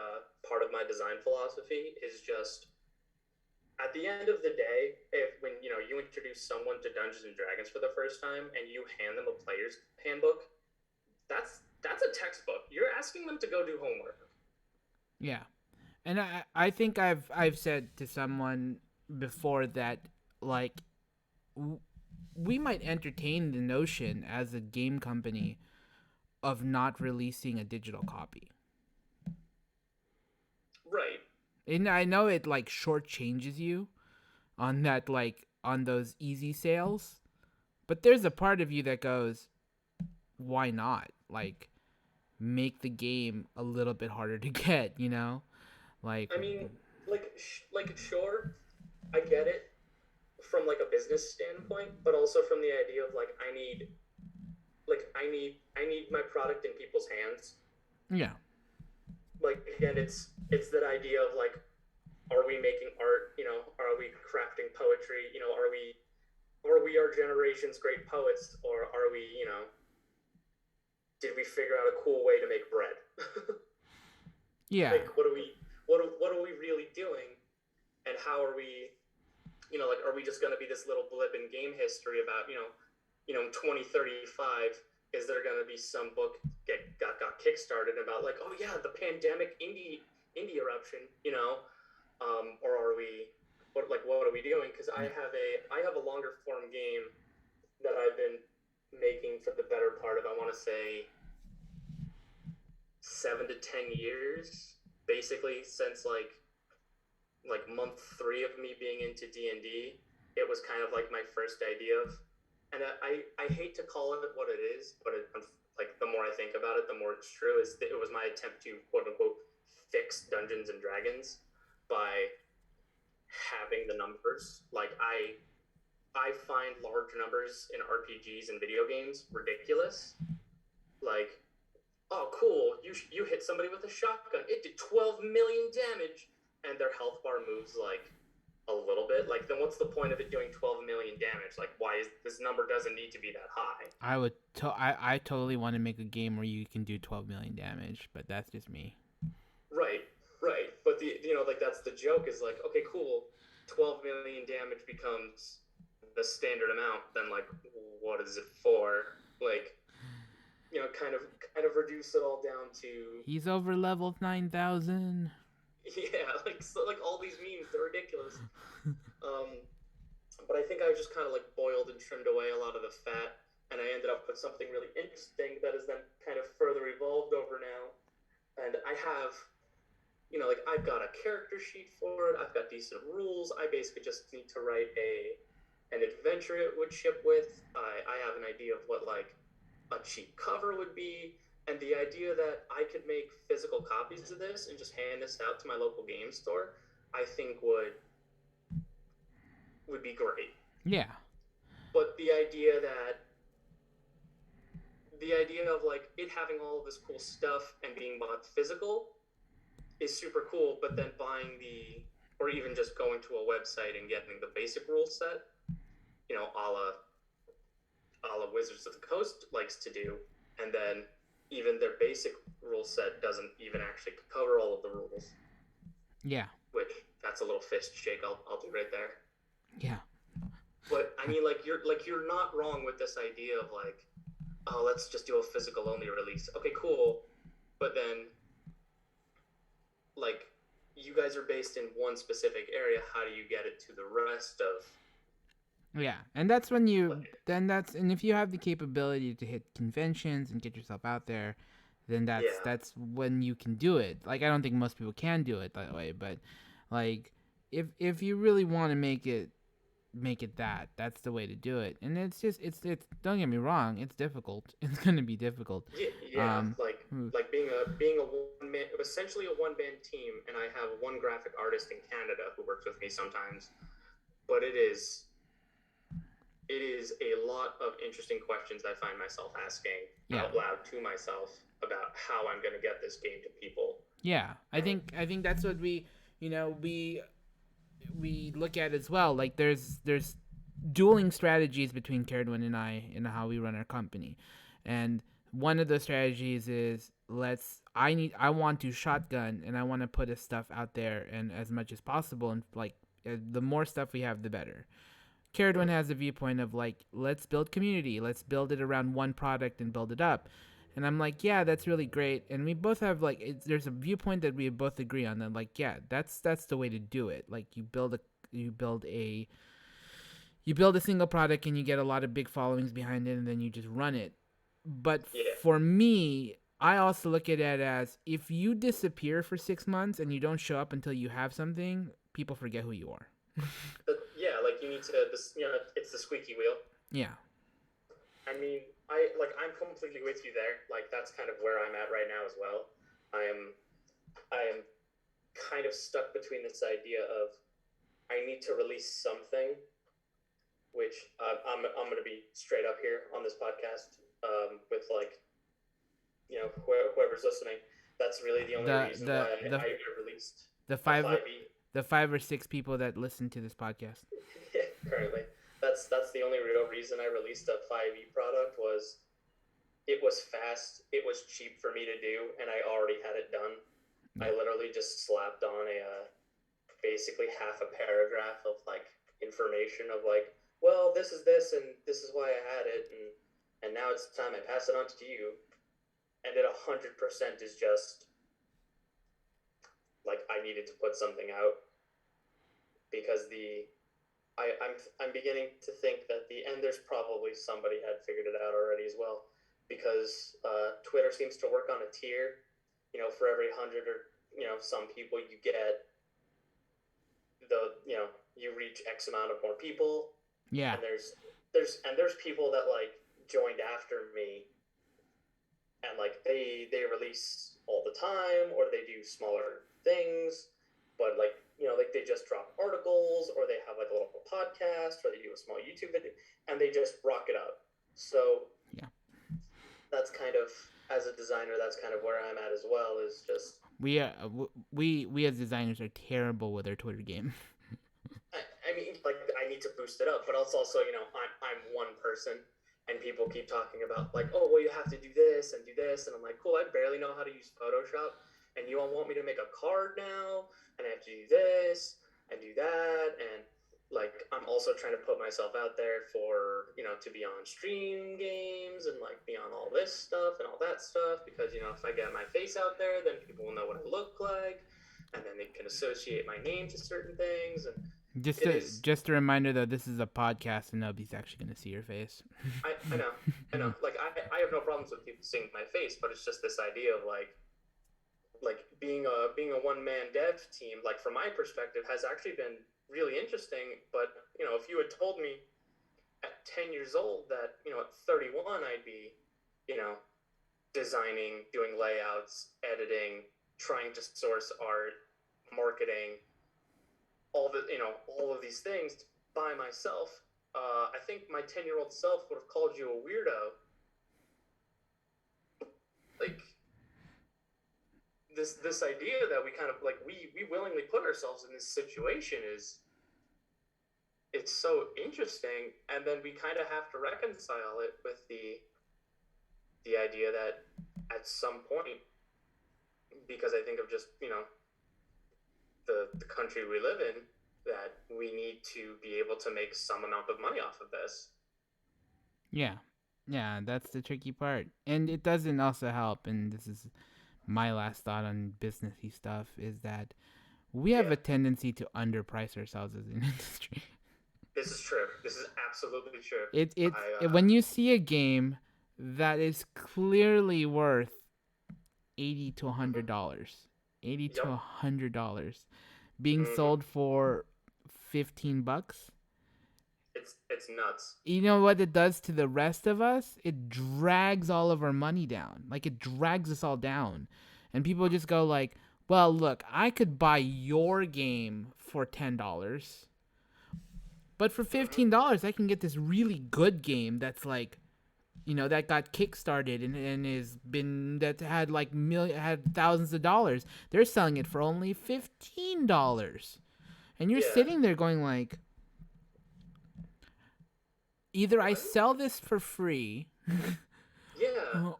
part of my design philosophy is just at the end of the day, if when you introduce someone to Dungeons and Dragons for the first time and you hand them a player's handbook, that's a textbook. You're asking them to go do homework. Yeah. And I think I've said to someone before that, like, w- we might entertain the notion as a game company of not releasing a digital copy. Right. And I know it like shortchanges you on that, like on those easy sales, but there's a part of you that goes, why not? Like, make the game a little bit harder to get, you know? Like, I mean, sure, I get it from like a business standpoint, but also from the idea of like I need my product in people's hands. yeah. Like again, it's that idea of like, are we making art? Are we crafting poetry? Are we our generation's great poets, or are we did we figure out a cool way to make bread? Yeah. Like what are we really doing, and how are we like are we just going to be this little blip in game history about 2035? Is there going to be some book got kickstarted about like, oh yeah, the pandemic indie eruption, or are we what are we doing? Because I have a longer form game that I've been making for the better part of, I want to say, 7 to 10 years, basically since like month 3 of me being into D&D. It was kind of like my first idea of and I hate to call it what it is, but like the more I think about it, the more it's true. Is that it was my attempt to quote unquote fix Dungeons and Dragons by having the numbers. Like I find large numbers in RPGs and video games ridiculous. Like, oh cool, you hit somebody with a shotgun. It did 12 million damage, and their health bar moves like a little bit. Like, then what's the point of it doing 12 million damage? Like, why is this number doesn't need to be that high? I totally want to make a game where you can do 12 million damage, but that's just me. Right, right. But like that's the joke is like, okay, cool, 12 million damage becomes the standard amount. Then like, what is it for? Like, kind of reduce it all down to He's over level 9,000. yeah, like so, like all these memes, they're ridiculous. Um, but I think I just kind of like boiled and trimmed away a lot of the fat, and I ended up with something really interesting that has then kind of further evolved over now. And I have, like I've got a character sheet for it. I've got decent rules. I basically just need to write an adventure it would ship with. I have an idea of what like a cheap cover would be, and the idea that I could make physical copies of this and just hand this out to my local game store, I think would be great. Yeah. But the idea of like it having all of this cool stuff and being bought physical is super cool, but then buying or even just going to a website and getting the basic rule set, a la Wizards of the Coast likes to do, and then even their basic rule set doesn't even actually cover all of the rules. Yeah. Which that's a little fist shake I'll do right there. Yeah. But I mean, like you're not wrong with this idea of like, oh, let's just do a physical only release. Okay, cool, but then like you guys are based in one specific area. How do you get it to the rest of? Yeah, and that's when and if you have the capability to hit conventions and get yourself out there, then that's Yeah, that's when you can do it. Like I don't think most people can do it that way, but like if you really want to make it that's the way to do it. And it's don't get me wrong, it's difficult. It's going to be difficult. yeah. Like being a one man, essentially a one band team, and I have one graphic artist in Canada who works with me sometimes. But it is a lot of interesting questions I find myself asking Yeah. out loud to myself about how I'm going to get this game to people. Yeah. I think that's what we look at as well. Like there's dueling strategies between Caradwin and I in how we run our company. And one of the strategies is I want to shotgun and I want to put his stuff out there and as much as possible, and like the more stuff we have the better. Caradwin has a viewpoint of like, let's build community, let's build it around one product and build it up. And I'm like, yeah, that's really great. And we both have like, there's a viewpoint that we both agree on that, like, yeah, that's the way to do it. Like you build a single product and you get a lot of big followings behind it, and then you just run it. But Yeah. for me, I also look at it as if you disappear for 6 months and you don't show up until you have something, people forget who you are. Yeah, like you need to it's the squeaky wheel. Yeah. I mean, I'm completely with you there. Like that's kind of where I'm at right now as well. I am kind of stuck between this idea of I need to release something, which I'm going to be straight up here on this podcast with like whoever's listening. That's really the only reason why I released the a five 5e. the 5 or 6 people that listen to this podcast. Currently, that's the only real reason I released a 5e product was it was fast, it was cheap for me to do, and I already had it done. Yeah. I literally just slapped on basically half a paragraph of like information of like, well, this is this and this is why I had it, and now it's time I pass it on to you, and it 100% is just like I needed to put something out because I'm beginning to think that and there's probably somebody had figured it out already as well, because Twitter seems to work on a tier. For every 100 or some people, you get you reach X amount of more people. Yeah. And there's people that like joined after me, and like they release all the time, or they do smaller things, but like like they just drop articles, or they have like a local podcast, or they do a small YouTube video, and they just rock it up. So Yeah. that's kind of, as a designer, that's kind of where I'm at as well. Is just We as designers are terrible with our Twitter game. I mean, like I need to boost it up, but it's also I'm one person, and people keep talking about like, oh well, you have to do this and do this, and I'm like, cool, I barely know how to use Photoshop, and you all want me to make a card now, and I have to do this and do that, and like I'm also trying to put myself out there for to be on stream games and like be on all this stuff and all that stuff, because if I get my face out there, then people will know what I look like, and then they can associate my name to certain things, and it is. Just a reminder though, this is a podcast and nobody's actually gonna see your face. I know, I know. Like I have no problems with people seeing my face, but it's just this idea of like being a one man dev team. Like from my perspective, has actually been really interesting. But if you had told me at 10 years old that at 31 I'd be designing, doing layouts, editing, trying to source art, marketing, all of these things by myself, I think my 10-year-old self would have called you a weirdo. Like this idea that we kind of like we willingly put ourselves in this situation is, it's so interesting, and then we kind of have to reconcile it with the idea that at some point, because I think of just the country we live in, that we need to be able to make some amount of money off of this. Yeah. Yeah, that's the tricky part. And it doesn't also help, and this is my last thought on businessy stuff, is that we have Yeah, a tendency to underprice ourselves as an industry. this is true. This is absolutely true. When you see a game that is clearly worth $80 to $100, Yep. $80 to $100 being Mm-hmm. sold for $15, It's nuts. you know what it does to the rest of us? It drags all of our money down. Like, it drags us all down. And people just go like, well, look, I could buy your game for $10, but for Mm-hmm. $15 I can get this really good game that's like, that got kickstarted and is been that had like had thousands of dollars. They're selling it for only $15. And you're Yeah. sitting there going like, either I What? sell this for free Yeah. Like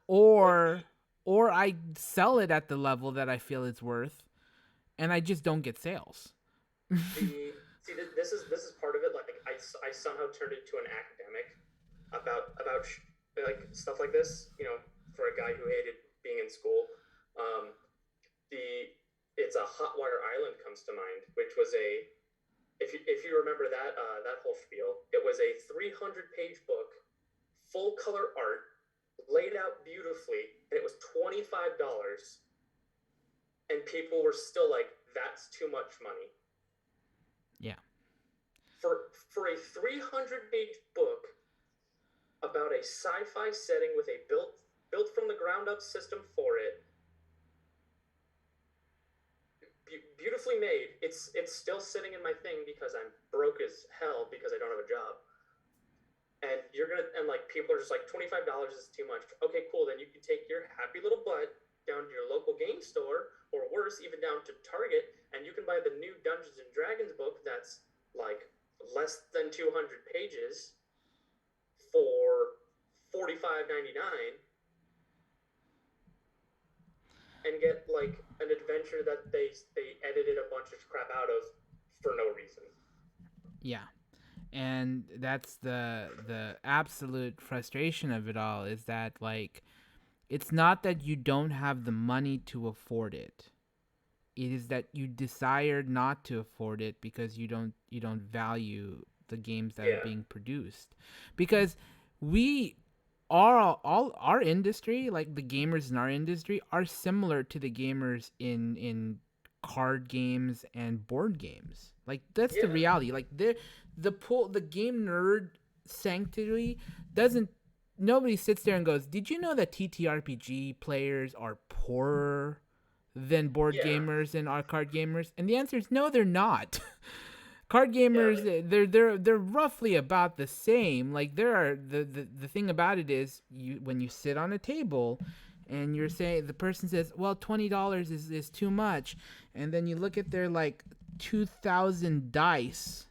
or I sell it at the level that I feel it's worth, and I just don't get sales. the see this is part of it. Like I somehow turned into an academic about like stuff like this. For a guy who hated being in school, um, the it's a Hotwire Island comes to mind, which was a, if you remember that whole spiel, it was a 300-page book, full color art, laid out beautifully, and it was $25, and people were still like, "That's too much money Yeah. for a 300-page book about a sci-fi setting with a built from the ground up system for it, beautifully made. It's still sitting in my thing because I'm broke as hell because I don't have a job. And like people are just like, $25 is too much. Okay, cool. Then you can take your happy little butt down to your local game store, or worse, even down to Target, and you can buy the new Dungeons and Dragons book that's like less than 200 pages for $45.99, and get like an adventure that they edited a bunch of crap out of for no reason. Yeah. And that's the absolute frustration of it all, is that like, it's not that you don't have the money to afford it. It is that you desire not to afford it because you don't value the games that are Yeah, being produced. Because we are all our industry, like the gamers in our industry, are similar to the gamers in card games and board games. Like, that's the yeah, reality. Like, the game nerd sanctity doesn't. Nobody sits there and goes, "Did you know that TTRPG players are poorer than board Yeah, gamers and our card gamers?" And the answer is no, they're not. Card yeah, gamers, like they're roughly about the same. Like there are the thing about it is you when you sit on a table and you're saying the person says, well, $20 is too much, and then you look at their like 2,000 dice,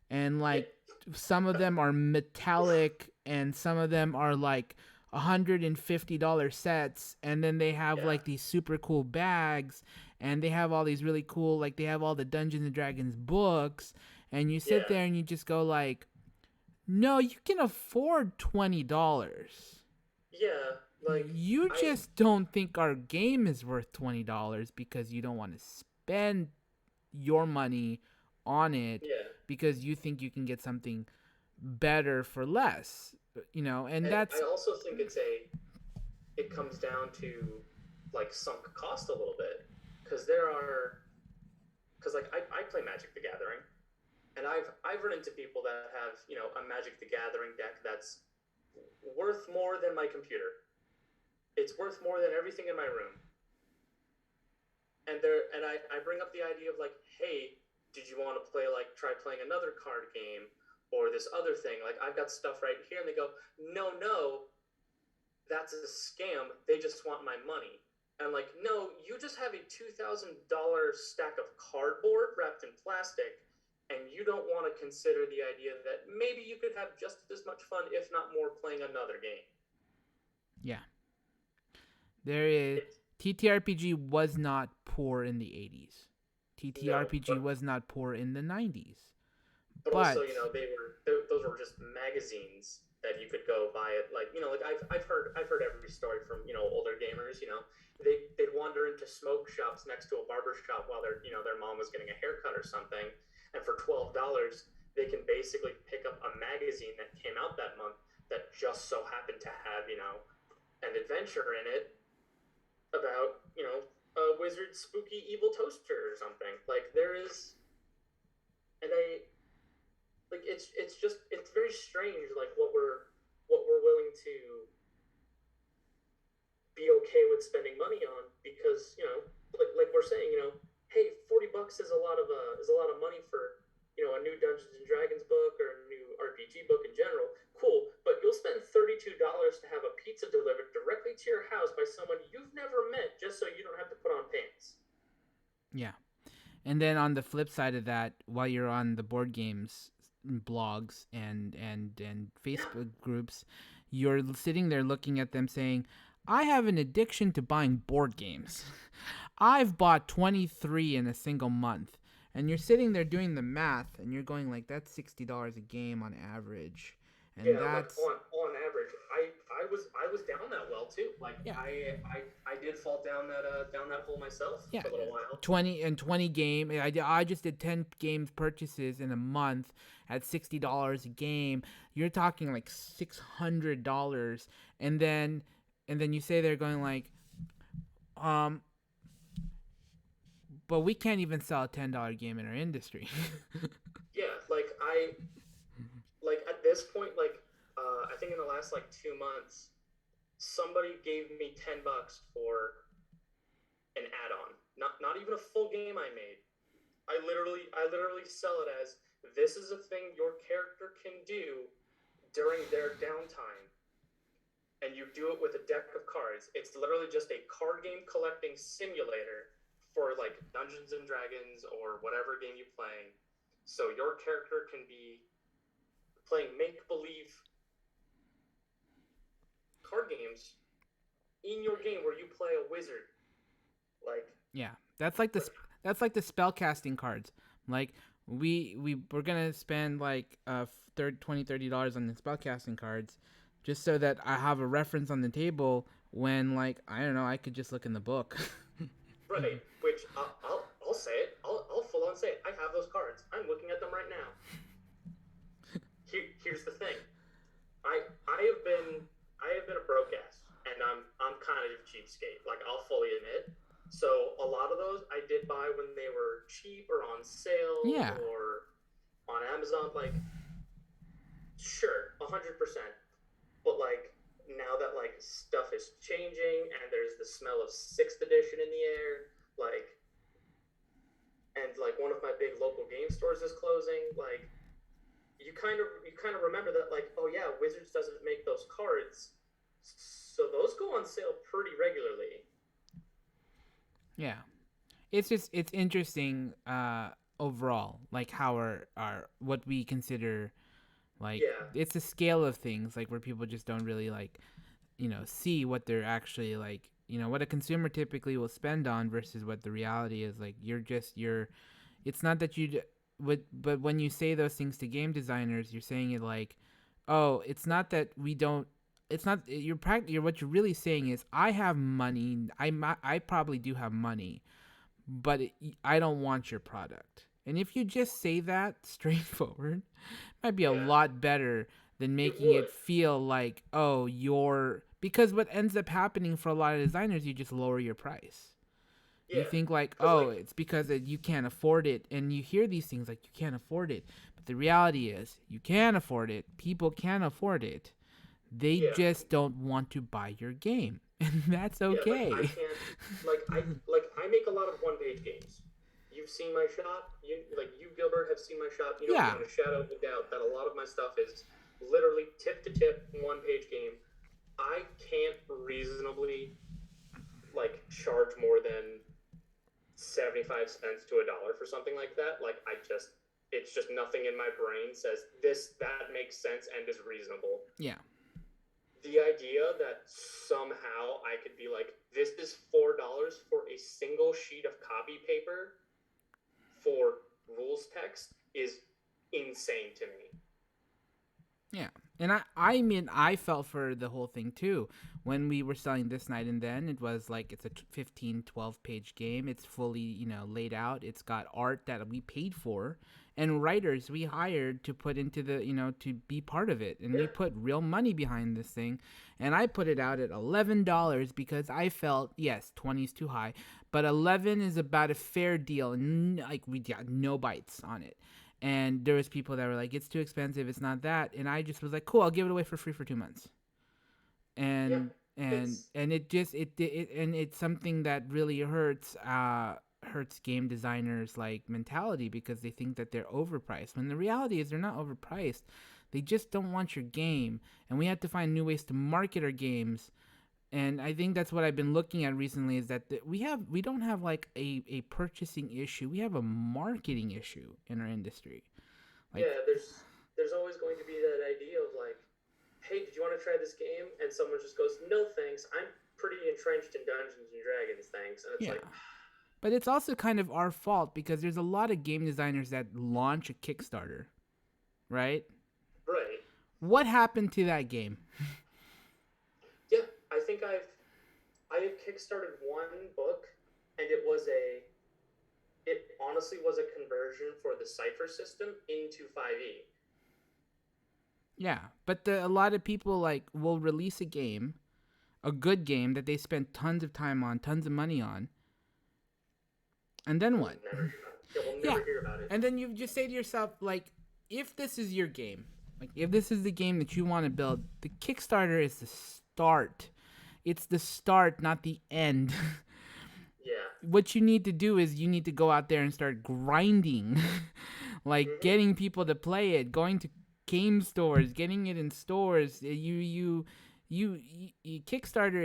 and yeah, like some of them are metallic and some of them are like $150 sets, and then they have yeah, like these super cool bags, and they have all these really cool, like they have all the Dungeons and Dragons books, and you sit yeah, there and you just go like, no, you can afford $20. yeah. Like You I, just don't think our game is worth $20 because you don't want to spend your money on it yeah, because you think you can get something better for less, and and that's I also think it comes down to like sunk cost a little bit because I play Magic the Gathering, and I've run into people that have a Magic the Gathering deck that's worth more than my computer. It's worth more than everything in my room. And I bring up the idea of like, hey, did you want to try playing another card game or this other thing? Like I've got stuff right here, and they go, no, that's a scam. They just want my money. And like, no, you just have a $2,000 stack of cardboard wrapped in plastic, and you don't want to consider the idea that maybe you could have just as much fun, if not more, playing another game. yeah. There is It's TTRPG was not poor in the 80s. no, TTRPG was not poor in the 90s. but also But those were just magazines that you could go buy it, like I've heard every story from older gamers. They'd wander into smoke shops next to a barber shop while their mom was getting a haircut or something, and for $12 they can basically pick up a magazine that came out that month that just so happened to have an adventure in it about a wizard's spooky evil toaster or something. Like there is, and I like it's very strange, like what we're willing to be okay with spending money on, because like we're saying, hey, $40 is a lot of money for a new Dungeons and Dragons book or a new RPG book in general. Cool, but you'll spend $32 to have a pizza delivered directly to your house by someone you've never met, just so you don't have to put on pants. yeah. And then on the flip side of that, while you're on the board games blogs and Yeah, Facebook groups, you're sitting there looking at them saying, "I have an addiction to buying board games. I've bought 23 in a single month." And you're sitting there doing the math and you're going like that's $60 a game on average. And yeah, like that's on average, I was down that well too. Like yeah. I did fall down that hole myself Yeah, for a little while. 20 game. I just did 10 games purchases in a month at $60 a game. You're talking like $600, and then you say they're going like, um, but we can't even sell a $10 game in our industry. Yeah, like at this point, I think in the last 2 months, somebody gave me $10 for an add-on. Not even a full game I made. I literally sell it as, this is a thing your character can do during their downtime, and you do it with a deck of cards. It's literally just a card game collecting simulator for like Dungeons and Dragons or whatever game you're playing. So your character can be playing make believe card games in your game where you play a wizard. Like, Yeah, that's like the spell casting cards. Like we're gonna spend like $20-$30 on the spell casting cards, just so that I have a reference on the table when like I don't know I could just look in the book. right, which I'll say it. I'll full on say it. I have those cards. I'm looking at them right now. Here's the thing. I have been a broke ass, and I'm kind of a cheapskate. Like, I'll fully admit. So a lot of those I did buy when they were cheap or on sale Yeah, or on Amazon. Like, sure, 100%. But like now that like stuff is changing and there's the smell of sixth edition in the air, like, and like one of my big local game stores is closing, like you kind of remember that, like, oh yeah, Wizards doesn't make those cards, so those go on sale pretty regularly. Yeah. It's interesting overall, like how our what we consider, like, Yeah, it's a scale of things, like where people just don't really like, see what they're actually like, what a consumer typically will spend on versus what the reality is. Like, you're it's not that but when you say those things to game designers, you're saying it like, oh, it's not that we don't, it's not, you're what you're really saying is, I have money, I probably do have money, but I don't want your product. And if you just say that straightforward, it might be a yeah, lot better than it making it would. feel like, oh, you're, because what ends up happening for a lot of designers, you just lower your price. You Yeah, think like, because oh, like, it's because you can't afford it, and you hear these things like you can't afford it, but the reality is you can afford it. People can afford it. They yeah, just don't want to buy your game, and that's yeah, like I okay. can't, I make a lot of one page games. You've seen my shop. You Gilbert have seen my shop. You know Yeah, beyond a shadow of a doubt that a lot of my stuff is literally tip to tip one page game. I can't reasonably like charge more than 75 cents to $1 for something like that. Like I just, it's just nothing in my brain says this that makes sense and is reasonable. yeah, The idea that somehow I could be like, this is $4 for a single sheet of copy paper for rules text is insane to me. yeah. And I mean, I felt for the whole thing too. When we were selling This Night and Then, it was like, it's a 15, 12 page game. It's fully, laid out. It's got art that we paid for, and writers we hired to put into the, to be part of it. And we Yeah, put real money behind this thing. And I put it out at $11 because I felt, yes, 20 is too high, but 11 is about a fair deal. And like, we got no bites on it. And there was people that were like, it's too expensive, it's not that, and I just was like, cool, I'll give it away for free for 2 months. yeah. And it just it and it's something that really hurts game designers like mentality, because they think that they're overpriced, when the reality is they're not overpriced. They just don't want your game, and we have to find new ways to market our games. And I think that's what I've been looking at recently, is that we don't have like a purchasing issue, we have a marketing issue in our industry. Like, Yeah, there's always going to be that idea of like, hey, did you want to try this game? And someone just goes, no thanks, I'm pretty entrenched in Dungeons and Dragons, thanks. And it's yeah. like, But it's also kind of our fault, because there's a lot of game designers that launch a Kickstarter, right? right. What happened to that game? Yeah, I think I have kickstarted one book, and it honestly was a conversion for the Cipher system into 5e. Yeah, but a lot of people like will release a game, a good game that they spent tons of time on, tons of money on, and then And what? we'll never hear about it. Yeah, we'll Yeah, never hear about it. and then you just say to yourself, like, if this is your game, like if this is the game that you want to build, the Kickstarter is the start. It's the start, not the end. Yeah. What you need to do is you need to go out there and start grinding, like Mm-hmm. getting people to play it, going to game stores, getting it in stores. Kickstarter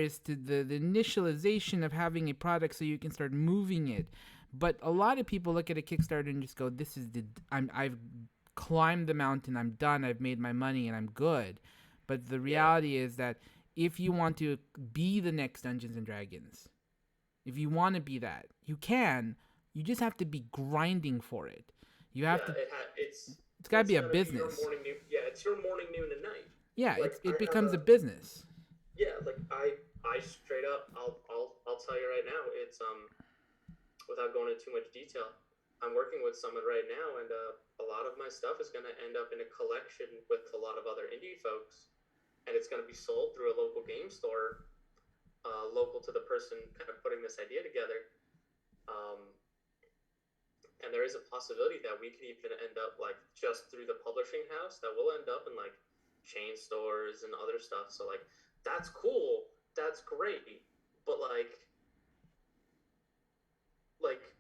is to the initialization of having a product so you can start moving it. But a lot of people look at a Kickstarter and just go, "This is I've climbed the mountain. I'm done. I've made my money and I'm good." But the Yeah. reality is that if you want to be the next Dungeons and Dragons, if you want to be that, you can. You just have to be grinding for it. You have Yeah. to. It's It's got to it's be a gotta be your business. morning noon. Yeah, it's your morning, noon, and night. Yeah, Like it I have becomes a a business. yeah. Like I straight up. I'll tell you right now. It's without going into too much detail. I'm working with someone right now, and a lot of my stuff is going to end up in a collection with a lot of other indie folks, and it's going to be sold through a local game store, local to the person kind of putting this idea together. Um, and there is a possibility that we could even end up like just through the publishing house that we'll end up in like chain stores and other stuff. So like that's cool, that's great, but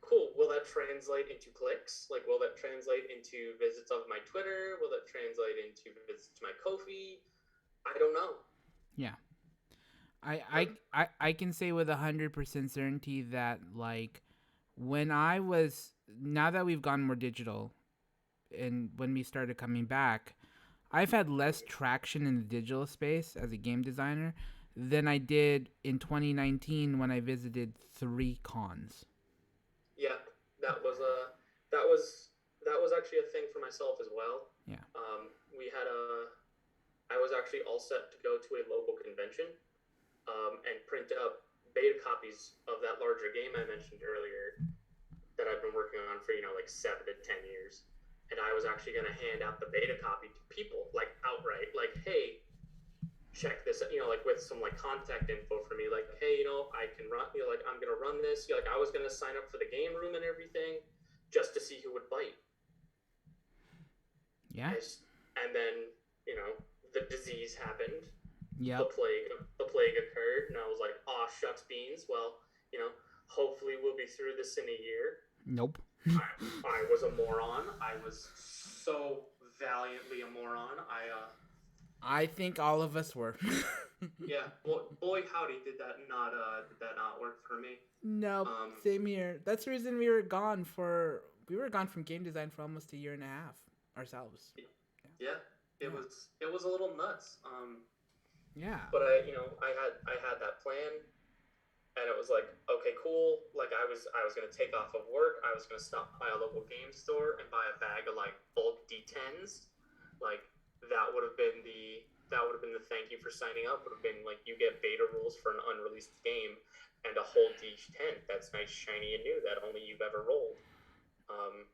cool, will that translate into clicks? Like will that translate into visits of my Twitter? Will that translate into visits to my Ko-fi? I don't know. Yeah. I Like I I, I can say with 100% certainty that like when I was now that we've gone more digital and when we started coming back, I've had less traction in the digital space as a game designer than I did in 2019 when I visited 3 cons. yeah, that was a that was that was actually a thing for myself as well. Yeah. We had a I was actually all set to go to a local convention and print up beta copies of that larger game I mentioned earlier that I've been working on for like 7 to 10 years. And I was actually going to hand out the beta copy to people like outright, like, hey, check this, like with some like contact info for me, like, hey, I can run, like I'm gonna run this. Like I was gonna sign up for the game room and everything, just to see who would bite. Yeah. And then the disease happened, the Yep. plague the plague occurred, and I was like, oh shucks beans. Well, hopefully we'll be through this in a year. Nope. I was a moron. I was so valiantly a moron. I think all of us were. Yeah, boy howdy, did that not work for me? Nope. Um, Same here. That's the reason we were gone from game design for almost a year and a half ourselves. yeah, it Yeah. was a little nuts. Yeah. But I had that plan, and it was like, okay, cool. Like I was gonna take off of work. I was gonna stop by a local game store and buy a bag of like bulk D10s. Like that would have been the thank you for signing up. Would have been like you get beta rules for an unreleased game and a whole D10 that's nice, shiny, and new that only you've ever rolled. Um,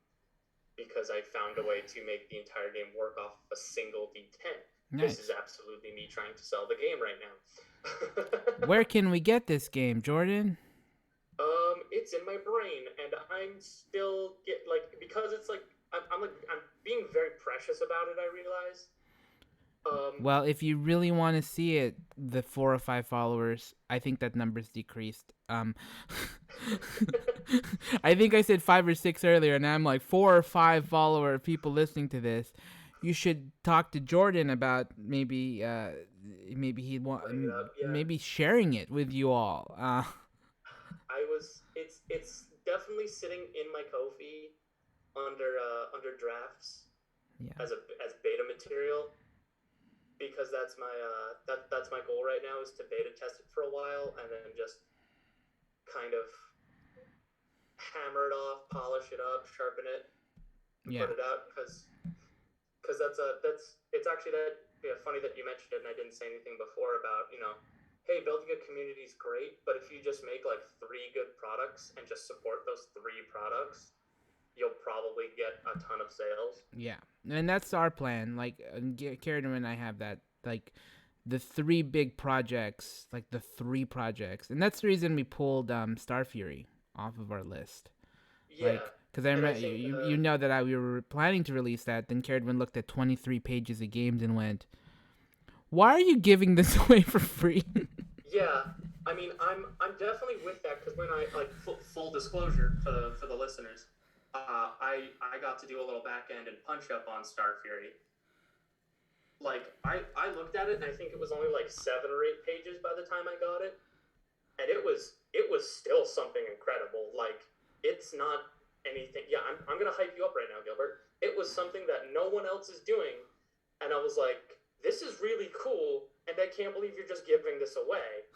because I found a way to make the entire game work off a single D10. This is Nice. absolutely me trying to sell the game right now. Where can we get this game, Jordan? It's in my brain, and I'm still because it's like I'm being very precious about it. I realize. Well, if you really want to see it, the 4 or 5 followers, I think that number's decreased. I think I said 5 or 6 earlier, and I'm like 4 or 5 follower people listening to this. You should talk to Jordan about maybe he'd want Putting it up, yeah. maybe sharing it with you all. It's definitely sitting in my Ko-fi under drafts Yeah. as beta material because that's my goal right now is to beta test it for a while and then just kind of hammer it off, polish it up, sharpen it, and Yeah. put it out because that's it's actually that funny that you mentioned it and I didn't say anything before about hey, building a community is great, but if you just make like 3 good products and just support those 3 products, you'll probably get a ton of sales. Yeah, and that's our plan. Like, Karen and I have that. Like, the 3 big projects, like the 3 projects, and that's the reason we pulled Star Fury off of our list. Yeah, Like, because and I think you know that we were planning to release that. Then Karen looked at 23 pages of games and went, "Why are you giving this away for free?" yeah, I mean, I'm definitely with that because when I like full disclosure for the listeners, I got to do a little back end and punch up on Star Fury. Like I looked at it and I think it was only like 7 or 8 pages by the time I got it, and it was still something incredible. Like it's not anything. Yeah, I'm gonna hype you up right now, Gilbert. It was something that no one else is doing, and I was like, this is really cool, and I can't believe you're just giving this away.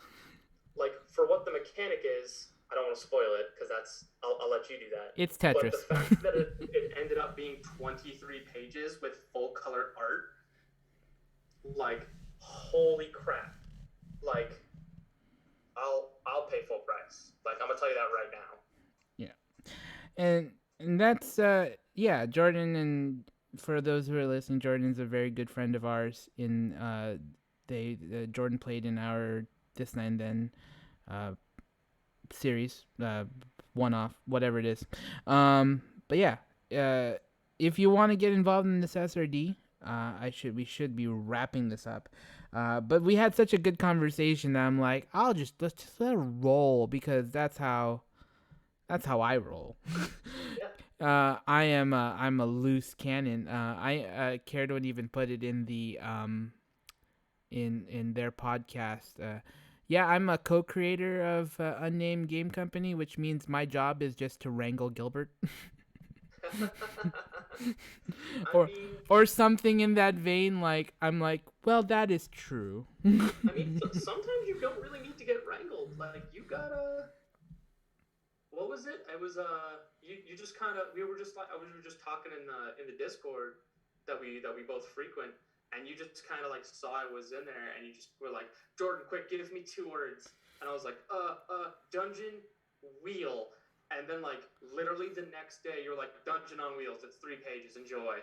Like for what the mechanic is, I don't want to spoil it because I'll let you do that. It's But the Tetris. fact that it ended up being 23 pages with full color art, like holy crap! Like I'll pay full price. Like I'm gonna tell you that right now. Yeah, and that's yeah, Jordan. And for those who are listening, Jordan's a very good friend of ours. In Jordan played in our This Night and Then series, one off, whatever it is. But yeah, if you want to get involved in this SRD, We should be wrapping this up. But we had such a good conversation that I'm like, let's just let it roll because that's how I roll. Yeah. I'm a loose cannon. Care would even put it in the in their podcast. Yeah, I'm a co-creator of Unnamed Game Company, which means my job is just to wrangle Gilbert. I or mean, or something in that vein. Like I'm like, well, that is true. sometimes you don't really need to get wrangled. Like you gotta. What was it? It was you just kind of we were just like we were just talking in the Discord that we both frequent, and you just kind of like saw I was in there, and you just were like, Jordan, quick, give me 2 words, and I was like, dungeon wheel. And then, like, literally the next day, you're like, Dungeon on Wheels. It's 3 pages. Enjoy.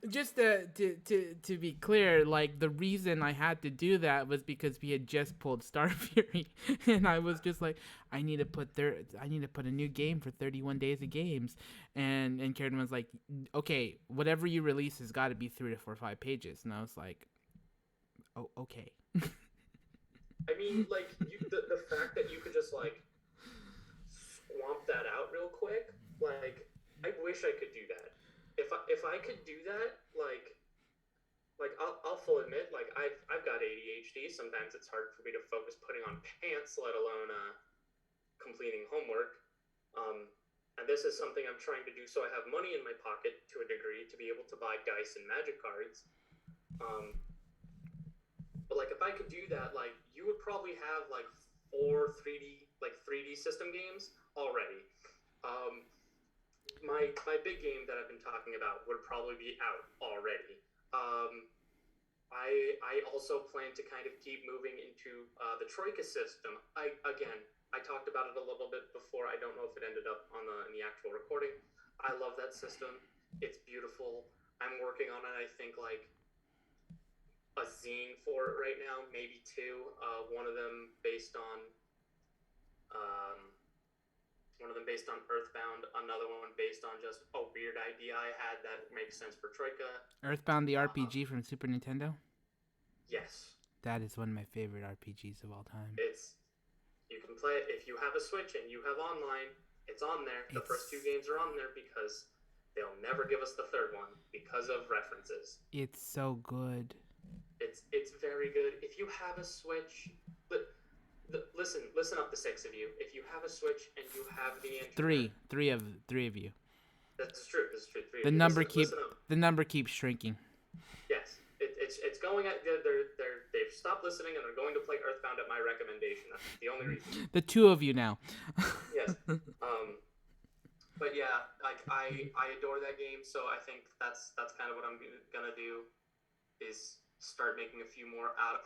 Just to be clear, like the reason I had to do that was because we had just pulled Star Fury, and I was just like, I need to put a new game for 31 Days of Games, and Karen was like, okay, whatever you release has got to be 3 to 4 5 pages, and I was like, oh, okay. I mean, like, the fact that you could just, like, swamp that out real quick, like, I wish I could do that. If I could do that, I'll full admit, like I've got ADHD. Sometimes it's hard for me to focus putting on pants, let alone completing homework. Um, and this is something I'm trying to do so I have money in my pocket to a degree to be able to buy dice and magic cards. Um, but like if I could do that, like you would probably have like 3D system games already. Um, my big game that I've been talking about would probably be out already. I also plan to kind of keep moving into the Troika system. I talked about it a little bit before. I don't know if it ended up on in the actual recording. I love that system. It's beautiful. I'm working on it. I think like a zine for it right now, maybe two. Um, one of them based on Earthbound. Another one based on just a weird idea I had that makes sense for Troika. Earthbound the RPG from Super Nintendo. Yes. That is one of my favorite RPGs of all time. You can play it if you have a Switch and you have online. It's on there. The first 2 games are on there because they'll never give us the third one because of references. It's so good. It's very good. If you have a Switch, listen up, the 6 of you. If you have a Switch and you have the internet, three of you. That's true. The number keeps shrinking. Yes, it's going at they've stopped listening and they're going to play Earthbound at my recommendation. That's the only reason. The 2 of you now. Yes. But yeah, like I adore that game, so I think that's kind of what I'm gonna do is start making a few more out of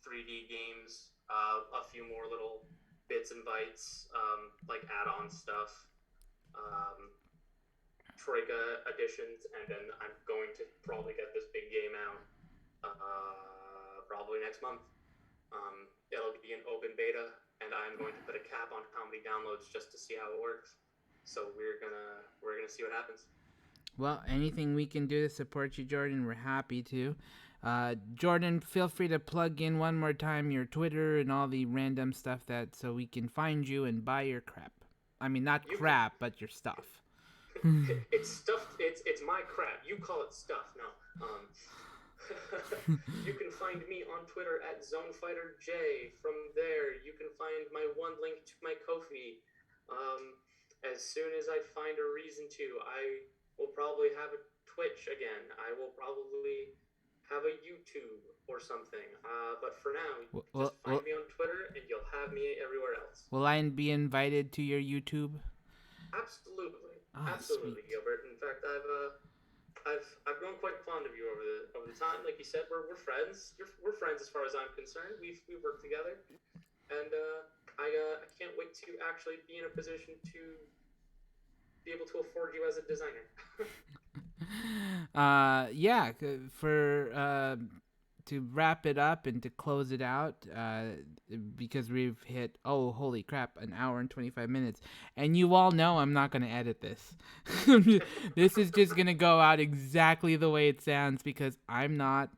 3D games, a few more little bits and bytes, like add-on stuff. Troika editions, and then I'm going to probably get this big game out probably next month. It'll be an open beta, and I'm going to put a cap on how many downloads just to see how it works. So we're gonna see what happens. Well, anything we can do to support you, Jordan, we're happy to. Jordan, feel free to plug in one more time your Twitter and all the random stuff so we can find you and buy your crap. I mean, not crap, but your stuff. It's stuff. It's my crap. You call it stuff. No. You can find me on Twitter at ZoneFighterJ. From there, you can find my one link to my Ko-fi. As soon as I find a reason to, I will probably have a Twitch again. I will probably have a YouTube or something. But for now, just find me on Twitter and you'll have me everywhere else. Will I be invited to your YouTube? Absolutely. Absolutely, sweet. Gilbert. In fact, I've grown quite fond of you over the time. Like you said, we're friends. We're friends as far as I'm concerned. We've worked together, and I can't wait to actually be in a position to be able to afford you as a designer. Yeah, for to wrap it up and to close it out, because we've hit, oh holy crap, an hour and 25 minutes, and you all know I'm not going to edit this. This is just going to go out exactly the way it sounds, because I'm not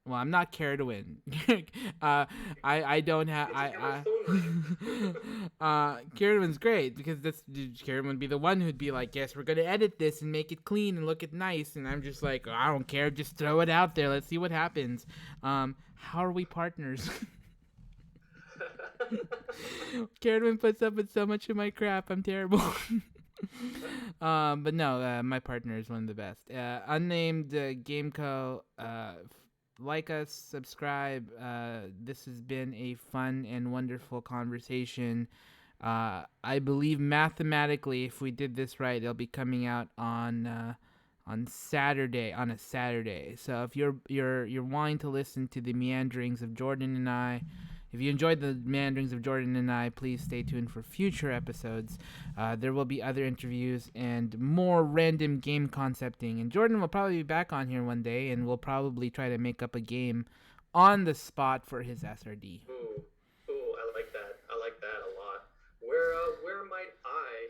well, I'm not care to win. I don't have It just got my phone ring. Kieran was great, because this Kieran would be the one who'd be like, yes, we're gonna edit this and make it clean and look it nice, and I'm just like, I don't care, just throw it out there, let's see what happens. How are we partners? Kieran puts up with so much of my crap. I'm terrible. But no, my partner is one of the best. Unnamed Game Co. Like us, subscribe. This has been a fun and wonderful conversation. I believe mathematically, if we did this right, it'll be coming out on Saturday, on a Saturday. So if you're wanting to listen to the meanderings of Jordan and I, if you enjoyed the meanderings of Jordan and I, please stay tuned for future episodes. There will be other interviews and more random game concepting. And Jordan will probably be back on here one day, and we'll probably try to make up a game on the spot for his SRD. Ooh, I like that. I like that a lot. Where might I,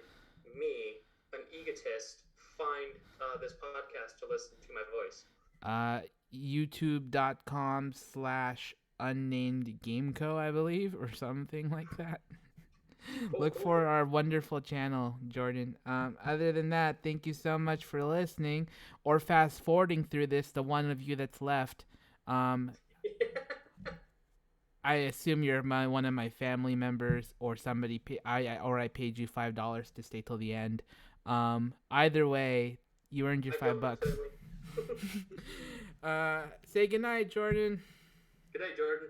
me, an egotist, find this podcast to listen to my voice? YouTube.com/Unnamed Game Co, I believe, or something like that. Look Cool. for our wonderful channel, Jordan. Other than that, thank you so much for listening or fast forwarding through this, the one of you that's left. I assume you're one of my family members, or somebody. I paid you $5 to stay till the end. Either way, you earned your $5. Say goodnight, Jordan. Good night, Jordan.